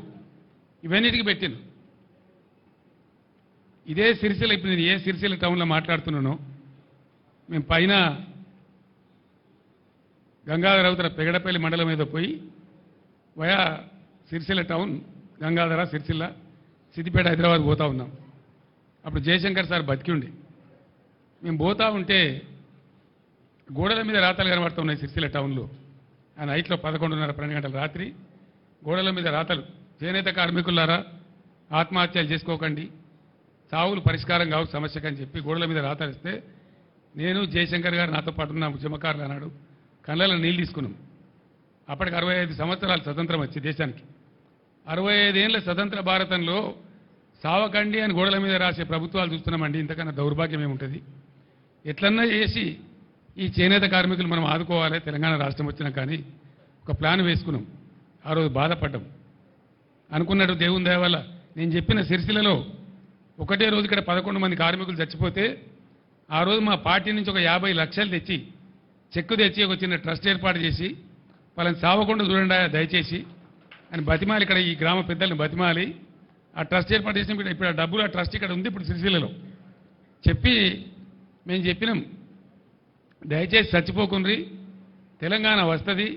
ఇవన్నిటికీ పెట్టింది. ఇదే సిరిసిల్ల, ఇప్పుడు నేను ఏ సిరిసిల్ల టౌన్లో మాట్లాడుతున్నానో, మేము పైన గంగాధర అవతల పెగడపల్లి మండలం మీద పోయి వయా సిరిసిల్ల టౌన్, గంగాధర, సిరిసిల్ల, సిద్దిపేట, హైదరాబాద్ పోతా ఉన్నాం. అప్పుడు జయశంకర్ సార్ బతికి ఉండి మేము పోతా ఉంటే గోడల మీద రాతలు కనబడుతూ ఉన్నాయి సిరిసిల్ల టౌన్లో. ఆ నైట్లో 11:30, 12 గంటల రాత్రి గోడల మీద రాతలు, చేనేత కార్మికులారా ఆత్మహత్యలు చేసుకోకండి, చావులు పరిష్కారం కావు సమస్యకు అని చెప్పి గోడల మీద రాతలు ఇస్తే నేను జయశంకర్ గారు నాతో పాటు ఉన్న ఉద్యమకారులు అన్నాడు కళ్ళలో నీళ్ళు తీసుకున్నాం. అప్పటికి 65 సంవత్సరాలు స్వతంత్రం వచ్చి దేశానికి. 65 ఏళ్ళ స్వతంత్ర భారతంలో సావకండి అని గోడల మీద రాసే ప్రభుత్వాలు చూస్తున్నామండి. ఇంతకన్నా దౌర్భాగ్యం ఏముంటుంది? ఎట్లన్నా చేసి ఈ చేనేత కార్మికులు మనం ఆదుకోవాలి. తెలంగాణ రాష్ట్రం వచ్చినా కానీ ఒక ప్లాన్ వేసుకున్నాం. ఆ రోజు బాధపడ్డాం. అనుకున్నట్టు దేవుని దయ వల్ల నేను చెప్పిన సిరిసిల్లలో ఒకటే రోజు ఇక్కడ 11 మంది కార్మికులు చచ్చిపోతే ఆ రోజు మా పార్టీ నుంచి ఒక 50 లక్షలు తెచ్చి చెక్కు తెచ్చి ఒక చిన్న ట్రస్ట్ ఏర్పాటు చేసి వాళ్ళని సావకుండా చూడండి దయచేసి అని బతిమాలి, ఇక్కడ ఈ గ్రామ పెద్దల్ని బతిమాలి ఆ ట్రస్ట్ ఏర్పాటు చేసి ఇప్పుడు ఆ డబ్బులు ఆ ట్రస్ట్ ఇక్కడ ఉంది ఇప్పుడు సిరిసిల్లలో చెప్పి మేము చెప్పినాం, దయచేసి చచ్చిపోకుండ్రి, తెలంగాణ వస్తుంది,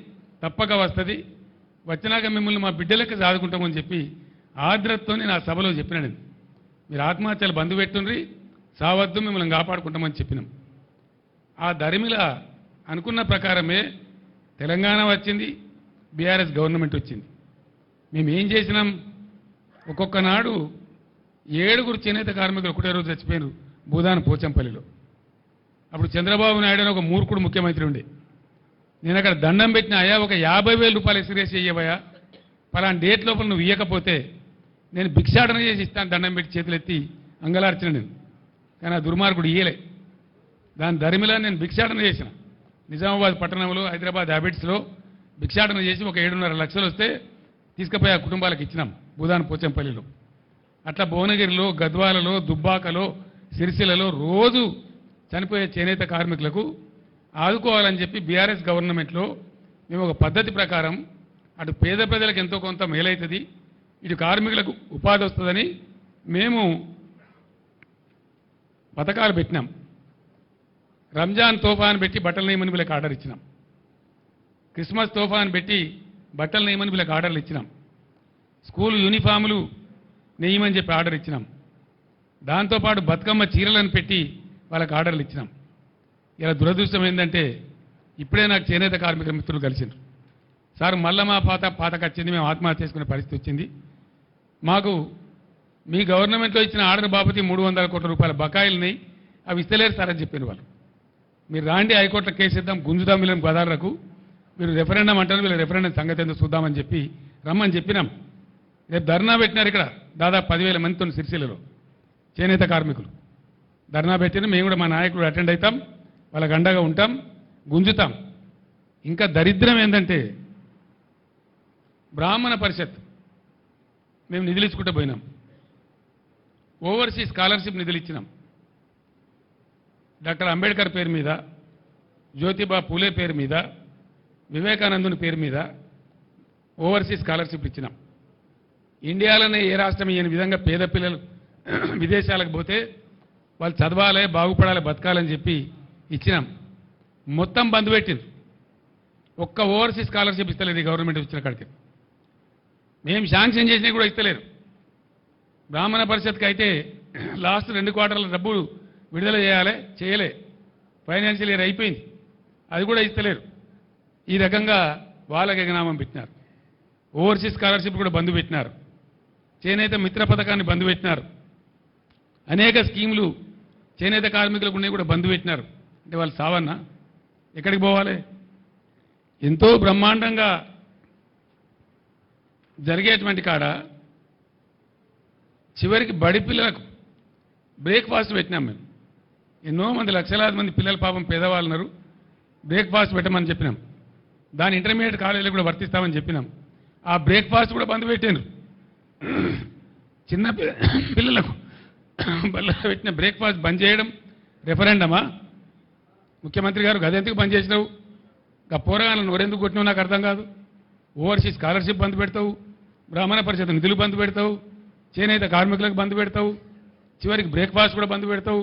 తప్పక వస్తుంది, వచ్చినాక మిమ్మల్ని మా బిడ్డలకి సాదుకుంటామని చెప్పి ఆర్ద్రతతో నా సభలో చెప్పినాను. మీరు ఆత్మహత్యలు బంధు పెట్టుండ్రి, సావద్దు, మిమ్మల్ని కాపాడుకుంటామని చెప్పినాం. ఆ దరిమిల అనుకున్న ప్రకారమే తెలంగాణ వచ్చింది, బీఆర్ఎస్ గవర్నమెంట్ వచ్చింది. మేము ఏం చేసినాం? ఒక్కొక్క నాడు 7 చేనేత కార్మికులు ఒకటే రోజు చచ్చిపోయారు భూదాన పోచంపల్లిలో. అప్పుడు చంద్రబాబు నాయుడు అని ఒక మూర్ఖుడు ముఖ్యమంత్రి ఉండే. నేను అక్కడ దండం పెట్టిన, అయ్యా ఒక 50,000 రూపాయలు ఎక్స్రేస్ చేయవయ్యా, పలానా డేట్ లోపల నువ్వు ఇవ్వకపోతే నేను భిక్షాటన చేసి ఇస్తాను దండం పెట్టి చేతులు ఎత్తి అంగలార్చిన నేను. కానీ ఆ దుర్మార్గుడు ఇయ్యలే. దాని దరిమిలా నేను భిక్షాటన చేసిన. నిజామాబాద్ పట్టణంలో, హైదరాబాద్ హ్యాబిట్స్లో భిక్షాటన చేసి ఒక 7.5 లక్షలు వస్తే తీసుకుపోయి ఆ కుటుంబాలకు ఇచ్చినాం భూదాన పోచంపల్లిలో. అట్లా భువనగిరిలో, గద్వాలలో, దుబ్బాకలో, సిరిసిల్లలో రోజు చనిపోయే చేనేత కార్మికులకు ఆదుకోవాలని చెప్పి బీఆర్ఎస్ గవర్నమెంట్లో మేము ఒక పద్ధతి ప్రకారం అటు పేద ప్రజలకు ఎంతో కొంత మేలవుతుంది, ఇటు కార్మికులకు ఉపాధి వస్తుందని మేము పథకాలు పెట్టినాం. రంజాన్ తోఫాన్ పెట్టి బట్టలు నేయమని వీళ్ళకి ఆర్డర్ ఇచ్చినాం. క్రిస్మస్ తోఫాన్ పెట్టి బట్టలు నేయమని వీళ్ళకి ఆర్డర్లు ఇచ్చినాం. స్కూల్ యూనిఫాములు నేయమని చెప్పి ఆర్డర్ ఇచ్చినాం. దాంతోపాటు బతుకమ్మ చీరలను పెట్టి వాళ్ళకి ఆర్డర్లు ఇచ్చినాం. ఇలా దురదృష్టం ఏంటంటే ఇప్పుడే నాకు చేనేత కార్మిక మిత్రులు కలిసిండ్రు. సార్ మళ్ళా మా పాతకు వచ్చింది, మేము ఆత్మహత్య చేసుకునే పరిస్థితి వచ్చింది, మాకు మీ గవర్నమెంట్లో ఇచ్చిన ఆర్డర్ బాపతి 300 కోట్ల రూపాయల బకాయిలున్నాయి, అవి ఇస్తలేరు సార్ అని చెప్పిన వాళ్ళు. మీరు రాండి హైకోర్టులో కేసు ఇద్దాం, గుంజుదాం వీళ్ళని గదాలకు, మీరు రెఫరెండం అంటారు, వీళ్ళ రెఫరెండం సంగతి ఎందుకు చూద్దామని చెప్పి రమ్మని చెప్పినాం. రేపు ధర్నా పెట్టినారు ఇక్కడ దాదాపు 10,000 మందితో సిరిసిల్లలో చేనేత కార్మికులు ధర్నా పెట్టిన. మేము కూడా మా నాయకుడు అటెండ్ అవుతాం, వాళ్ళకి అండగా ఉంటాం, గుంజుతాం. ఇంకా దరిద్రం ఏంటంటే బ్రాహ్మణ పరిషత్ మేము నిధులు ఇచ్చుకుంటూ పోయినాం. ఓవర్సీస్ స్కాలర్షిప్ నిధులు ఇచ్చినాం. డాక్టర్ అంబేద్కర్ పేరు మీద, జ్యోతిబా పూలే పేరు మీద, వివేకానందుని పేరు మీద ఓవర్సీస్ స్కాలర్షిప్ ఇచ్చినాం. ఇండియాలోనే ఏ రాష్ట్రం ఇయ్యని విధంగా పేద పిల్లలు విదేశాలకు పోతే వాళ్ళు చదవాలి, బాగుపడాలి, బతకాలని చెప్పి ఇచ్చినాం. మొత్తం బంద్ పెట్టింది. ఒక్క ఓవర్సీస్ స్కాలర్షిప్ ఇస్తలేదు ఈ గవర్నమెంట్ ఇచ్చిన కాడికి. మేము శాంక్షన్ చేసినా కూడా ఇస్తలేరు. బ్రాహ్మణ పరిషత్కి అయితే లాస్ట్ 2 క్వార్టర్ల డబ్బులు విడుదల చేయలే, ఫైనాన్షియల్ ఇయర్ అయిపోయింది, అది కూడా ఇస్తలేరు. ఈ రకంగా వాళ్ళకి ఎగనామం పెట్టినారు. ఓవర్సీస్ స్కాలర్షిప్ కూడా బంద్ పెట్టినారు. చేనేత మిత్ర పథకాన్ని బంద్ పెట్టినారు. అనేక స్కీములు చేనేత కార్మికులకు ఉన్నాయి కూడా బంద్ పెట్టినారు. అంటే వాళ్ళు సావన్నా ఎక్కడికి పోవాలి? ఎంతో బ్రహ్మాండంగా జరిగేటువంటి కాడ చివరికి బడి పిల్లలకు బ్రేక్ఫాస్ట్ పెట్టినాం మేము. ఎన్నో మంది లక్షలాది మంది పిల్లలు పాపం పేదవాళ్ళు ఉన్నారు, బ్రేక్ఫాస్ట్ పెట్టమని చెప్పినాం. దాని ఇంటర్మీడియట్ కాలేజీలో కూడా వర్తిస్తామని చెప్పినాం. ఆ బ్రేక్ఫాస్ట్ కూడా బంద్ పెట్టారు. చిన్న పిల్లలకు బల్ల పెట్టిన బ్రేక్ఫాస్ట్ బంద్ చేయడం రెఫరెండమా? ముఖ్యమంత్రి గారు గదెందుకు బంద్ చేసినావు? ఇంకా పోరగాళ్ళను నోరెందుకు కొట్టినావు నాకు అర్థం కాదు. ఓవర్సీస్ స్కాలర్షిప్ బంద్ పెడతావు, బ్రాహ్మణ పరిషత్ నిధులు బంద్ పెడతావు, చేనేత కార్మికులకు బంద్ పెడతావు, చివరికి బ్రేక్ఫాస్ట్ కూడా బంద్ పెడతావు.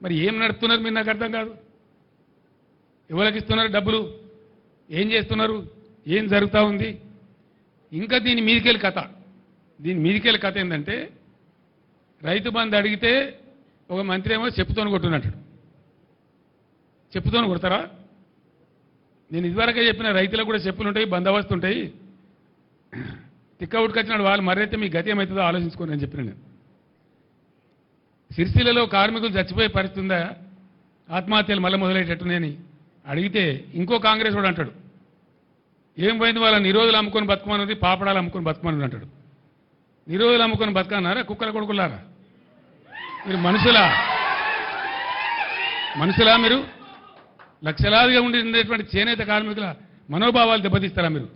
మరి ఏం నడుపుతున్నారు మీరు? నాకు అర్థం కాదు. ఎవరికి ఇస్తున్నారు డబ్బులు? ఏం చేస్తున్నారు? ఏం జరుగుతూ ఉంది? ఇంకా దీని మీదికెళ్ళి కథ ఏంటంటే, రైతు బంధు అడిగితే ఒక మంత్రి ఏమో చెప్పుతోని కొట్టున్నట్టు. చెప్పుతోని కొడతారా? నేను ఇదివరకే చెప్పిన రైతులకు కూడా చెప్పులు ఉంటాయి, బందోబస్తు ఉంటాయి. తిక్క ఉట్టుకొచ్చినాడు వాళ్ళు మరైతే మీ గతి ఏమవుతుందో ఆలోచించుకోండి అని చెప్పిన నేను. సిరిసిల్లలో కార్మికులు చచ్చిపోయే పరిస్థితి ఉందా? ఆత్మహత్యలు మళ్ళీ మొదలయ్యేటట్టునేని అడిగితే ఇంకో కాంగ్రెస్ వాడు అంటాడు, ఏం పోయింది వాళ్ళ నిరోధులు అమ్ముకొని బతుకమన్నది, పాపడాలు అమ్ముకొని బతుకమని అంటాడు. నిరోధులు అమ్ముకొని బతకన్నారా? కుక్కల కొడుకులారా మీరు? మనుషులా మీరు? లక్షలాదిగా ఉండేటువంటి చేనేత కార్మికుల మనోభావాలు దెబ్బతీస్తారా మీరు?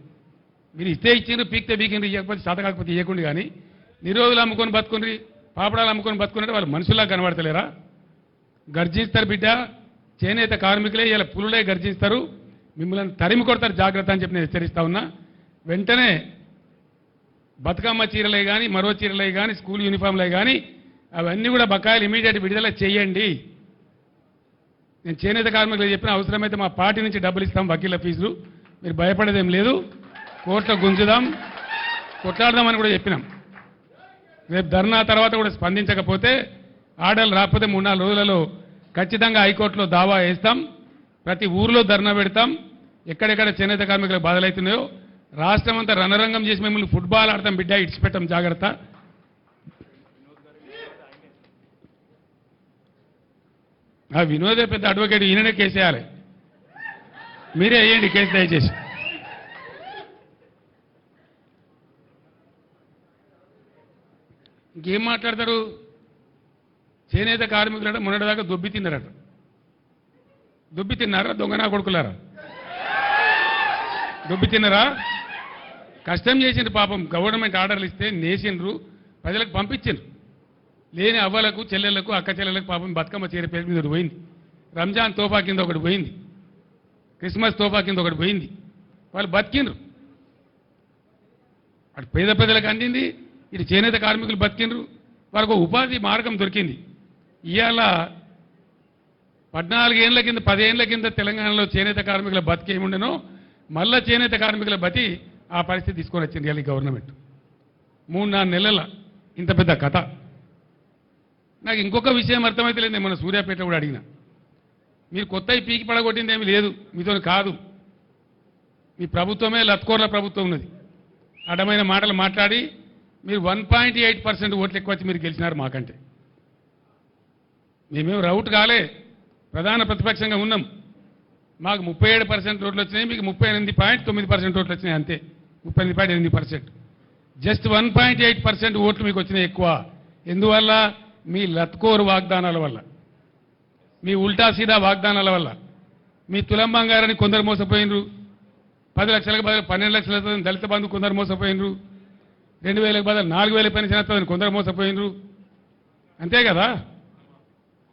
మీరు ఇస్తే ఇచ్చిండ్రు, పీక్తే పీకిండ్రు, ఇవ్వకపోతే చేత కాకపోతే ఇవ్వకుండా. కానీ నిరోధులు అమ్ముకొని బతుకుండ్రి, పాపడాలు అమ్ముకొని బతుకున్నట్టు వాళ్ళు మనుషుల్లా కనబడతలేరా? గర్జిస్తారు బిడ్డ. చేనేత కార్మికులే ఇలా పులులే గర్జిస్తారు, మిమ్మల్ని తరిమి కొడతారు, జాగ్రత్త అని చెప్పి నేను హెచ్చరిస్తా ఉన్నా. వెంటనే బతుకమ్మ చీరలే కానీ, మరో చీరలే కానీ, స్కూల్ యూనిఫామ్లే కానీ అవన్నీ కూడా బకాయిలు ఇమీడియట్ విడుదల చేయండి. నేను చేనేత కార్మికులు చెప్పిన అవసరమైతే మా పార్టీ నుంచి డబ్బులు ఇస్తాం, వకీళ్ళ ఫీజులు. మీరు భయపడేదేం లేదు, కోర్టులో గుంజుదాం, కొట్లాడదామని కూడా చెప్పినాం. రేపు ధర్నా తర్వాత కూడా స్పందించకపోతే, ఆర్డర్లు రాకపోతే 3-4 రోజులలో ఖచ్చితంగా హైకోర్టులో దావా వేస్తాం. ప్రతి ఊర్లో ధర్నా పెడతాం. ఎక్కడెక్కడ చేనేత కార్మికులకు బాధలవుతున్నాయో రాష్ట్రం అంతా రణరంగం చేసి మిమ్మల్ని ఫుట్బాల్ ఆడతాం బిడ్డ, ఇడిచిపెట్టాం, జాగ్రత్త. ఆ వినోదే పెద్ద అడ్వకేట్, ఈయననే కేసేయాలి. మీరే వేయండి కేసు దయచేసి. ఇంకేం మాట్లాడతారు? చేనేత కార్మికులంటే మొన్నటిదాకా దొబ్బి తిన్నారట. దొబ్బి తిన్నారా? దొంగనా కొడుకులారా? దొబ్బి తిన్నారా? కష్టం చేసిండ్రు పాపం. గవర్నమెంట్ ఆర్డర్లు ఇస్తే నేసిండ్రు, ప్రజలకు పంపించిండ్రు. లేని అవ్వలకు, చెల్లెళ్లకు, అక్క చెల్లెలకు పాపం బతుకమ్మ చీర పేరు మీద ఒకటి పోయింది, రంజాన్ తోఫా కింద ఒకటి పోయింది, క్రిస్మస్ తోఫా కింద ఒకటి పోయింది. వాళ్ళు బతికిండ్రు. అటు పేద ప్రజలకు అందింది, ఇటు చేనేత కార్మికులు బతికిండ్రు. వాళ్ళకు ఉపాధి మార్గం దొరికింది. ఇవాళ 14 ఏళ్ల కింద 10 ఏళ్ల కింద తెలంగాణలో చేనేత కార్మికుల బతికి ఏముండెనో మళ్ళా చేనేత కార్మికుల బతి ఆ పరిస్థితి తీసుకొని వచ్చింది ఇవాళ గవర్నమెంట్. 3-4 నెలల ఇంత పెద్ద కథ. నాకు ఇంకొక విషయం అర్థమైతే లేదు. మన సూర్యాపేట కూడా అడిగిన, మీరు కొత్త పీకి పడగొట్టింది ఏమీ లేదు, మీతో కాదు. మీ ప్రభుత్వమే లత్కోర్ల ప్రభుత్వం ఉన్నది. అడ్డమైన మాటలు మాట్లాడి మీరు 1.8% ఓట్లు ఎక్కువ వచ్చి మీరు గెలిచినారు మాకంటే. మేమేం రౌట్ కాలే, ప్రధాన ప్రతిపక్షంగా ఉన్నాం. మాకు 37% ఓట్లు వచ్చినాయి, మీకు 38.9% ఓట్లు వచ్చినాయి, అంతే. 38.8%. జస్ట్ 1.8% ఓట్లు మీకు వచ్చినాయి ఎక్కువ. ఎందువల్ల? మీ లత్కోరు వాగ్దానాల వల్ల, మీ ఉల్టా సీదా వాగ్దానాల వల్ల. మీ తులం బంగారాన్ని కొందరు మోసపోయినరు, 10 లక్షలకు బదులు 12 లక్షలతో దళిత బంధు కొందరు మోసపోయినరు, 2000లకు బదులు 4000 పెన్షన్ వస్తుందని కొందరు మోసపోయినరు, అంతే కదా.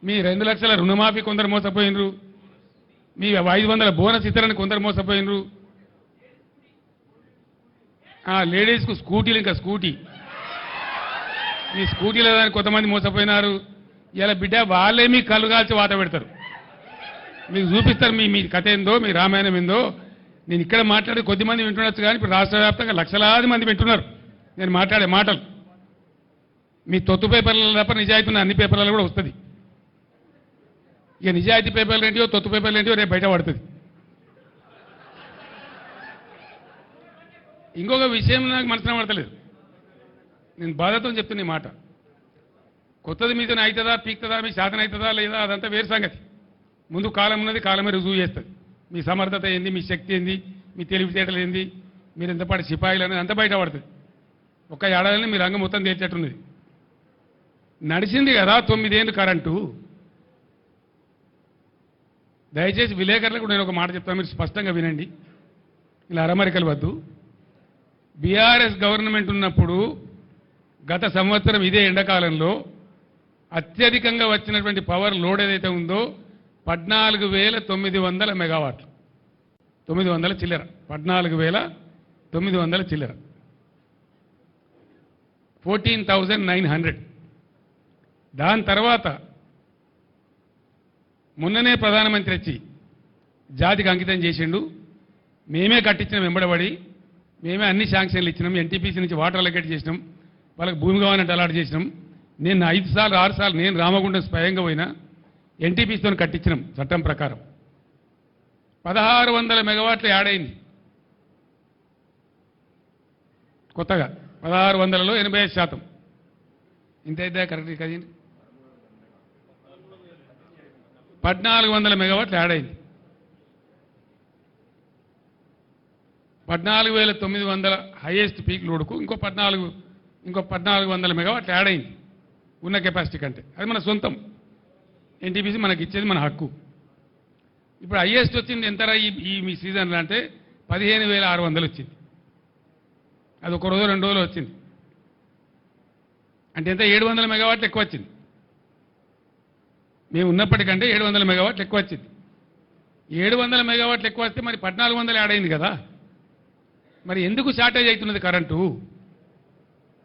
మీ 2 లక్షల రుణమాఫీ కొందరు మోసపోయినరు, మీ 500 బోనస్ ఇతరని కొందరు మోసపోయినరు. లేడీస్కు స్కూటీలు, ఇంకా స్కూటీ, మీ స్కూటీలో కొంతమంది మోసపోయినారు. ఇలా బిడ్డ వాళ్ళే మీ కళ్ళు కాల్చి వాత పెడతారు, మీకు చూపిస్తారు మీ కథ ఏందో, మీ రామాయణం ఏందో. నేను ఇక్కడ మాట్లాడి కొద్దిమంది వింటుండొచ్చు, కానీ ఇప్పుడు రాష్ట్ర వ్యాప్తంగా లక్షలాది మంది వింటున్నారు నేను మాట్లాడే మాటలు. మీ తొత్తు పేపర్లలో తప్ప నిజాయితీ ఉన్న అన్ని పేపర్లలో కూడా వస్తుంది. ఇక నిజాయితీ పేపర్లు ఏంటియో, తొత్తు పేపర్లు ఏంటియో రేపు బయట పడుతుంది. ఇంకొక విషయం నాకు మనసున పడతలేదు, నేను బాధతో చెప్తున్న ఈ మాట. కొత్తది మీతో అవుతుందా, పీక్తుందా, మీ శాతం అవుతుందా లేదా, అదంతా వేరు సంగతి. ముందు కాలం ఉన్నది, కాలమే రుజువు చేస్తుంది. మీ సమర్థత ఏంది, మీ శక్తి ఏంది, మీ తెలివితేటలు ఏంది, మీరు ఎంతపాటి సిపాయిలు అనేది అంతా బయట పడుతుంది. ఒక్క ఏడాదిని మీ రంగం మొత్తం తేల్చేట్టున్నది. నడిచింది కదా 9 ఏళ్ళు కరెంటు. దయచేసి విలేకరులకు నేను ఒక మాట చెప్తాను, మీరు స్పష్టంగా వినండి, ఇలా అరమరికలు వద్దు. బీఆర్ఎస్ గవర్నమెంట్ ఉన్నప్పుడు గత సంవత్సరం ఇదే ఎండాకాలంలో అత్యధికంగా వచ్చినటువంటి పవర్ లోడ్ ఏదైతే ఉందో 14,900 మెగావాట్లు, 900 చిల్లర, 14,900 చిల్లర. 14,900. దాని తర్వాత మొన్ననే ప్రధానమంత్రి వచ్చి జాతికి అంకితం చేసిండు. మేమే కట్టించిన వెంబడబడి మేమే అన్ని శాంక్షన్లు ఇచ్చినాం. ఎన్టీపీసీ నుంచి వాటర్ అలొకేట్ చేసినాం. వాళ్ళకి భూమి కావాలంటే అలాట్ చేసినాం. నేను 5 సార్లు 6 సార్లు నేను రామగుండం స్వయంగా పోయినా ఎన్టీపీసీతో కట్టించినాం చట్టం ప్రకారం. 1600 మెగావాట్లు యాడ్ అయింది కొత్తగా. 1600లో 85%. ఇంతైతే కరెక్ట్ కదండి. 1400 మెగావాట్లు యాడ్ అయింది. 14,900 హైయెస్ట్ పీక్ లోడ్కు ఇంకో 1400 మెగావాట్లు యాడ్ అయింది ఉన్న కెపాసిటీ కంటే. అది మన సొంతం. ఎన్టీపీసీ మనకి ఇచ్చేది మన హక్కు. ఇప్పుడు హైయెస్ట్ వచ్చింది ఎంతరా ఈ సీజన్లో అంటే 15,600 వచ్చింది. అది ఒక రోజు 2 రోజులు వచ్చింది. అంటే ఎంత 700 మెగావాట్లు ఎక్కువ వచ్చింది. మేము ఉన్నప్పటికంటే 700 మెగావాట్లు ఎక్కువ వచ్చింది. 700 మెగావాట్లు ఎక్కువ వస్తే మరి 1400 యాడ్ అయింది కదా. మరి ఎందుకు షార్టేజ్ అవుతున్నది కరెంటు?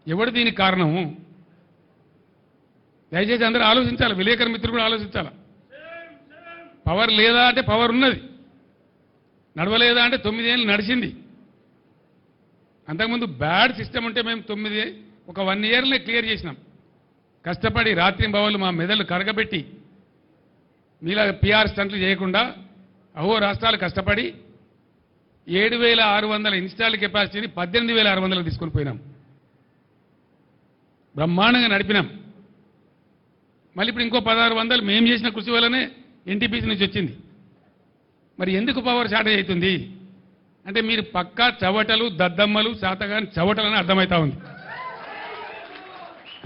ఎవడు దీనికి కారణము? దయచేసి అందరూ ఆలోచించాలి. విలేకరు మిత్రులు కూడా ఆలోచించాలి. పవర్ లేదా అంటే పవర్ ఉన్నది, నడవలేదా అంటే 9 ఏళ్ళు నడిచింది. అంతకుముందు బ్యాడ్ సిస్టమ్ ఉంటే మేము 1 ఇయర్లే క్లియర్ చేసినాం. కష్టపడి రాత్రింబవళ్ళు మా మెదళ్ళు కరగబెట్టి మీలా పిఆర్ స్టంట్లు చేయకుండా అహో రాష్ట్రాలు కష్టపడి 7,600 ఇన్స్టాల్ కెపాసిటీని 18,600 తీసుకొని పోయినాం. బ్రహ్మాండంగా నడిపినాం. మళ్ళీ ఇప్పుడు ఇంకో 1,600 మేము చేసిన కృషి వల్లనే ఎన్టీపీసీ నుంచి వచ్చింది. మరి ఎందుకు పవర్ షార్టేజ్ అవుతుంది అంటే మీరు పక్కా చవటలు దద్దమ్మలు శాతగాని చవటలని అర్థమవుతా ఉంది.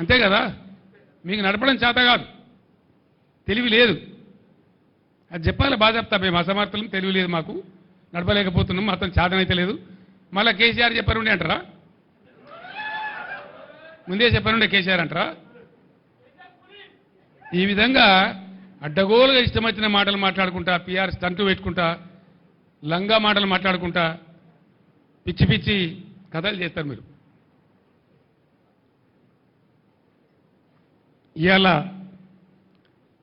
అంతే కదా. మీకు నడపడం చేత కాదు, తెలివి లేదు. అది చెప్పాలి బాగా చెప్తా. మేము అసమర్థులం, తెలివి లేదు, మాకు నడపలేకపోతున్నాం, అతను చేతనైతే లేదు. మళ్ళీ కేసీఆర్ చెప్పారుండే అంటారా? ముందే చెప్పారుండే కేసీఆర్ అంటారా? ఈ విధంగా అడ్డగోలుగా ఇష్టం వచ్చిన మాటలు మాట్లాడుకుంటా, పిఆర్ స్టంట్ పెట్టుకుంటా, లంగా మాటలు మాట్లాడుకుంటా పిచ్చి పిచ్చి కథలు చేస్తారు మీరు. ఇవాళ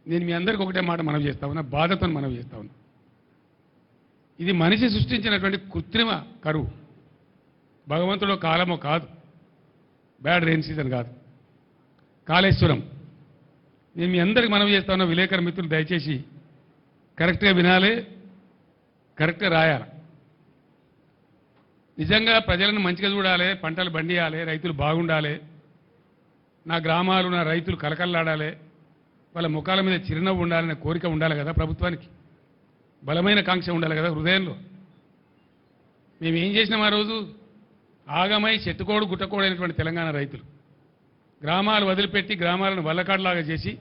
నేను మీ అందరికీ ఒకటే మాట మనవి చేస్తా ఉన్నా, బాధతో మనవి చేస్తా ఉన్నా. ఇది మనిషి సృష్టించినటువంటి కృత్రిమ కరువు. భగవంతుడు కాలమో కాదు, బ్యాడ్ రెయిన్ సీజన్ కాదు, కాళేశ్వరం. నేను మీ అందరికీ మనవి చేస్తా ఉన్నా, విలేకరు మిత్రులు దయచేసి కరెక్ట్గా వినాలి, కరెక్ట్గా రాయాలి. నిజంగా ప్రజలను మంచిగా చూడాలి, పంటలు పండియాలి, రైతులు బాగుండాలి, నా గ్రామాలు నా రైతులు కలకల్లాడాలి, వాళ్ళ ముఖాల మీద చిరునవ్వు ఉండాలనే కోరిక ఉండాలి కదా ప్రభుత్వానికి. బలమైన కాంక్ష ఉండాలి కదా హృదయంలో. మేము ఏం చేసినాం ఆ రోజు? ఆగమై చెట్టుకోడు గుట్టకోడు అయినటువంటి తెలంగాణ రైతులు గ్రామాలు వదిలిపెట్టి గ్రామాలను వల్లకాడులాగా చేసి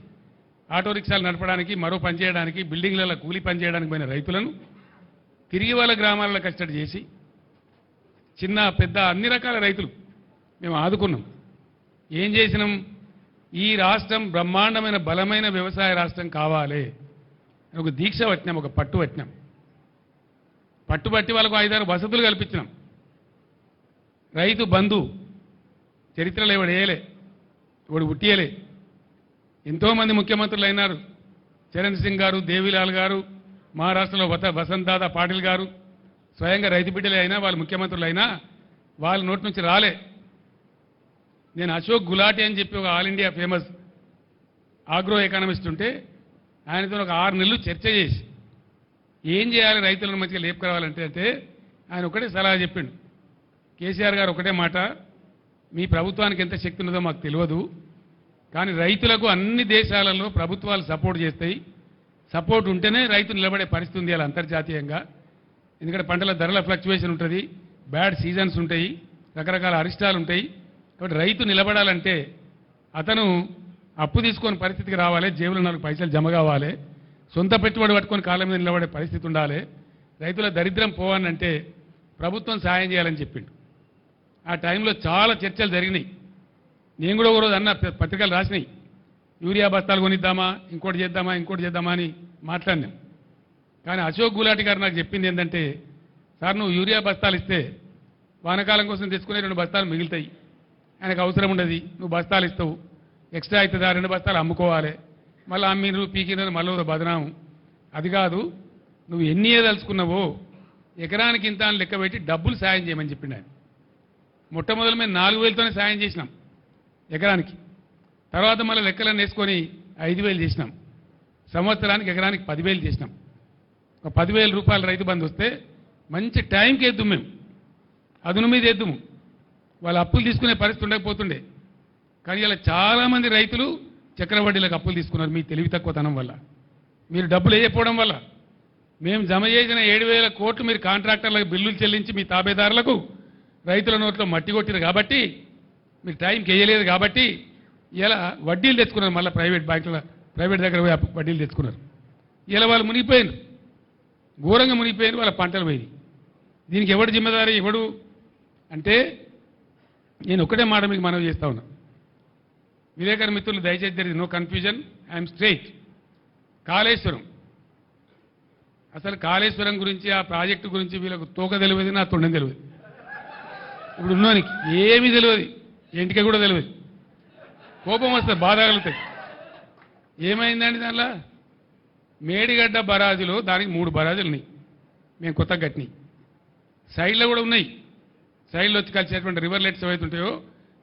ఆటో రిక్షాలు నడపడానికి, మరో పని చేయడానికి, బిల్డింగ్లలో కూలి పని చేయడానికి పోయిన రైతులను తిరిగి వాళ్ళ గ్రామాలలో కష్టడి చేసి చిన్న పెద్ద అన్ని రకాల రైతులు మేము ఆదుకున్నాం. ఏం చేసినాం? ఈ రాష్ట్రం బ్రహ్మాండమైన బలమైన వ్యవసాయ రాష్ట్రం కావాలి ఒక దీక్ష పట్టినాం, ఒక పట్టు పట్టినాం. పట్టుబట్టి వాళ్ళకు 5-6 వసతులు కల్పించినాం. రైతు బంధు చరిత్రలో ఎవడు వేయలే, ఎవడు ఉట్టియలే. ఎంతోమంది ముఖ్యమంత్రులు అయినారు. చరణ్ సింగ్ గారు, దేవిలాల్ గారు, మహారాష్ట్రలో వసంతదాదా పాటిల్ గారు స్వయంగా రైతు బిడ్డలే అయినా, వాళ్ళు ముఖ్యమంత్రులు అయినా వాళ్ళ నోటి నుంచి రాలే. నేను అశోక్ గులాటి అని చెప్పి ఒక all India famous agro economist ఉంటే ఆయనతో ఒక 6 నెలలు చర్చ చేసి ఏం చేయాలి రైతులను మంచిగా లేపుకురావాలంటే అంటే ఆయన ఒకటే సలహా చెప్పిండు. కేసీఆర్ గారు ఒకటే మాట, మీ ప్రభుత్వానికి ఎంత శక్తి ఉన్నదో మాకు తెలియదు, కానీ రైతులకు అన్ని దేశాలలో ప్రభుత్వాలు సపోర్ట్ చేస్తాయి. సపోర్ట్ ఉంటేనే రైతు నిలబడే పరిస్థితి ఉంది అలా అంతర్జాతీయంగా. ఎందుకంటే పంటల ధరల ఫ్లక్చువేషన్ ఉంటుంది, బ్యాడ్ సీజన్స్ ఉంటాయి, రకరకాల అరిష్టాలు ఉంటాయి. కాబట్టి రైతు నిలబడాలంటే అతను అప్పు తీసుకొని పరిస్థితికి రావాలి, జేబులో 4 పైసలు జమ కావాలి, సొంత పెట్టుబడి పట్టుకొని కాళ్ళ మీద నిలబడే పరిస్థితి ఉండాలి. రైతుల దరిద్రం పోవాలంటే ప్రభుత్వం సాయం చేయాలని చెప్పిండు. ఆ టైంలో చాలా చర్చలు జరిగినాయి. నేను కూడా ఒకరోజు అన్న, పత్రికలు రాసినాయి, యూరియా బస్తాలు కొనిద్దామా, ఇంకోటి చేద్దామా అని మాట్లాడినాం. కానీ అశోక్ గులాటి గారు నాకు చెప్పింది ఏంటంటే, సార్ నువ్వు యూరియా బస్తాలు ఇస్తే వానకాలం కోసం తెచ్చుకునే 2 బస్తాలు మిగులుతాయి, ఆయనకు అవసరం ఉండదు, నువ్వు బస్తాలు ఇస్తావు, ఎక్స్ట్రా అవుతుంది, 2 బస్తాలు అమ్ముకోవాలి, మళ్ళీ అమ్మినరు పీకినరు మళ్ళీ బదనాము. అది కాదు, నువ్వు ఎన్ని ఏదలుచుకున్నావో ఎకరానికి ఇంత అని లెక్క పెట్టి డబ్బులు సాయం చేయమని చెప్పిండు ఆయన. మొట్టమొదలు మేము 4,000తోనే సాయం చేసినాం ఎకరానికి, తర్వాత మళ్ళీ లెక్కలను వేసుకొని 5,000 చేసినాం, సంవత్సరానికి ఎకరానికి 10,000 చేసినాం. ఒక 10,000 రూపాయల రైతు బంధు వస్తే మంచి టైంకి వేద్దాం, మేము అదును మీద వేద్దాము, వాళ్ళు అప్పులు తీసుకునే పరిస్థితి ఉండకపోతుండే. కానీ ఇలా చాలామంది రైతులు చక్రవడ్డీలకు అప్పులు తీసుకున్నారు మీ తెలివి తక్కువతనం వల్ల, మీరు డబ్బులు వేయకపోవడం వల్ల. మేము జమ చేసిన 7,000 కోట్లు మీరు కాంట్రాక్టర్లకు బిల్లులు చెల్లించి మీ తాబేదారులకు రైతుల నోట్లో మట్టి కొట్టిరు కాబట్టి, మీరు టైంకి వేయలేదు కాబట్టి ఇలా వడ్డీలు తెచ్చుకున్నారు, మళ్ళీ ప్రైవేట్ దగ్గర పోయి వడ్డీలు తెచ్చుకున్నారు. ఇలా వాళ్ళు మునిగిపోయారు, ఘోరంగా మునిగిపోయారు, వాళ్ళ పంటలు పోయి. దీనికి ఎవడు జిమ్మదారి ఎవడు అంటే, నేను ఒకటే మాట మీకు మనవి చేస్తా ఉన్నా, విలేకరు మిత్రులు దయచేసి there is no confusion, I'm straight. Kaleshwaram, అసలు కాళేశ్వరం గురించి ఆ ప్రాజెక్టు గురించి వీళ్ళకు తోక తెలియదు, నా తొండం తెలియదు. ఇప్పుడు ఉన్నోనికి ఏమీ తెలియదు, ఇంటికి కూడా తెలియదు. కోపం వస్తుంది, బాధ కలుగుతాయి. ఏమైందండి దానిలో? మేడిగడ్డ బరాజులో దానికి 3 బరాజులు ఉన్నాయి, మేము కొత్తగా కట్టినాయి. సైడ్లో కూడా ఉన్నాయి, సైడ్లో వచ్చి కలిసేటువంటి రివర్లెట్స్ ఏవైతే ఉంటాయో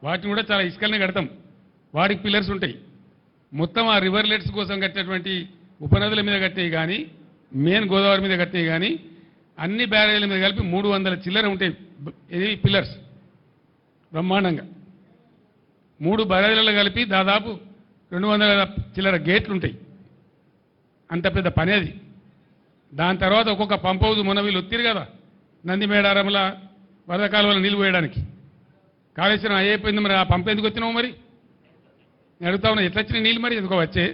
వాటిని కూడా చాలా ఇసుకలనే కడతాం, వాటికి పిల్లర్స్ ఉంటాయి. మొత్తం ఆ రివర్లెట్స్ కోసం కట్టినటువంటి ఉపనదుల మీద కట్టినవి కానీ, మెయిన్ గోదావరి మీద కట్టినవి కానీ, అన్ని బ్యారేజీల మీద కలిపి 300 చిల్లర ఉంటాయి ఇది పిల్లర్స్, బ్రహ్మాండంగా. 3 బ్యారేజీలలో కలిపి దాదాపు 200 చిల్లర గేట్లు ఉంటాయి. అంత పెద్ద పని అది. దాని తర్వాత ఒక్కొక్క పంప్ హౌస్ మొన్న వీళ్ళు ఒత్తిరు కదా, నంది మేడారంలో వరద కాలువలో నీళ్ళు పోయడానికి. కాళేశ్వరం అయిపోయింది, మరి ఆ పంప్ ఎందుకు వచ్చినావు? మరి నేను అడుగుతా ఉన్నా, ఎట్లా వచ్చినాయి నీళ్ళు? మరి ఎందుకో వచ్చే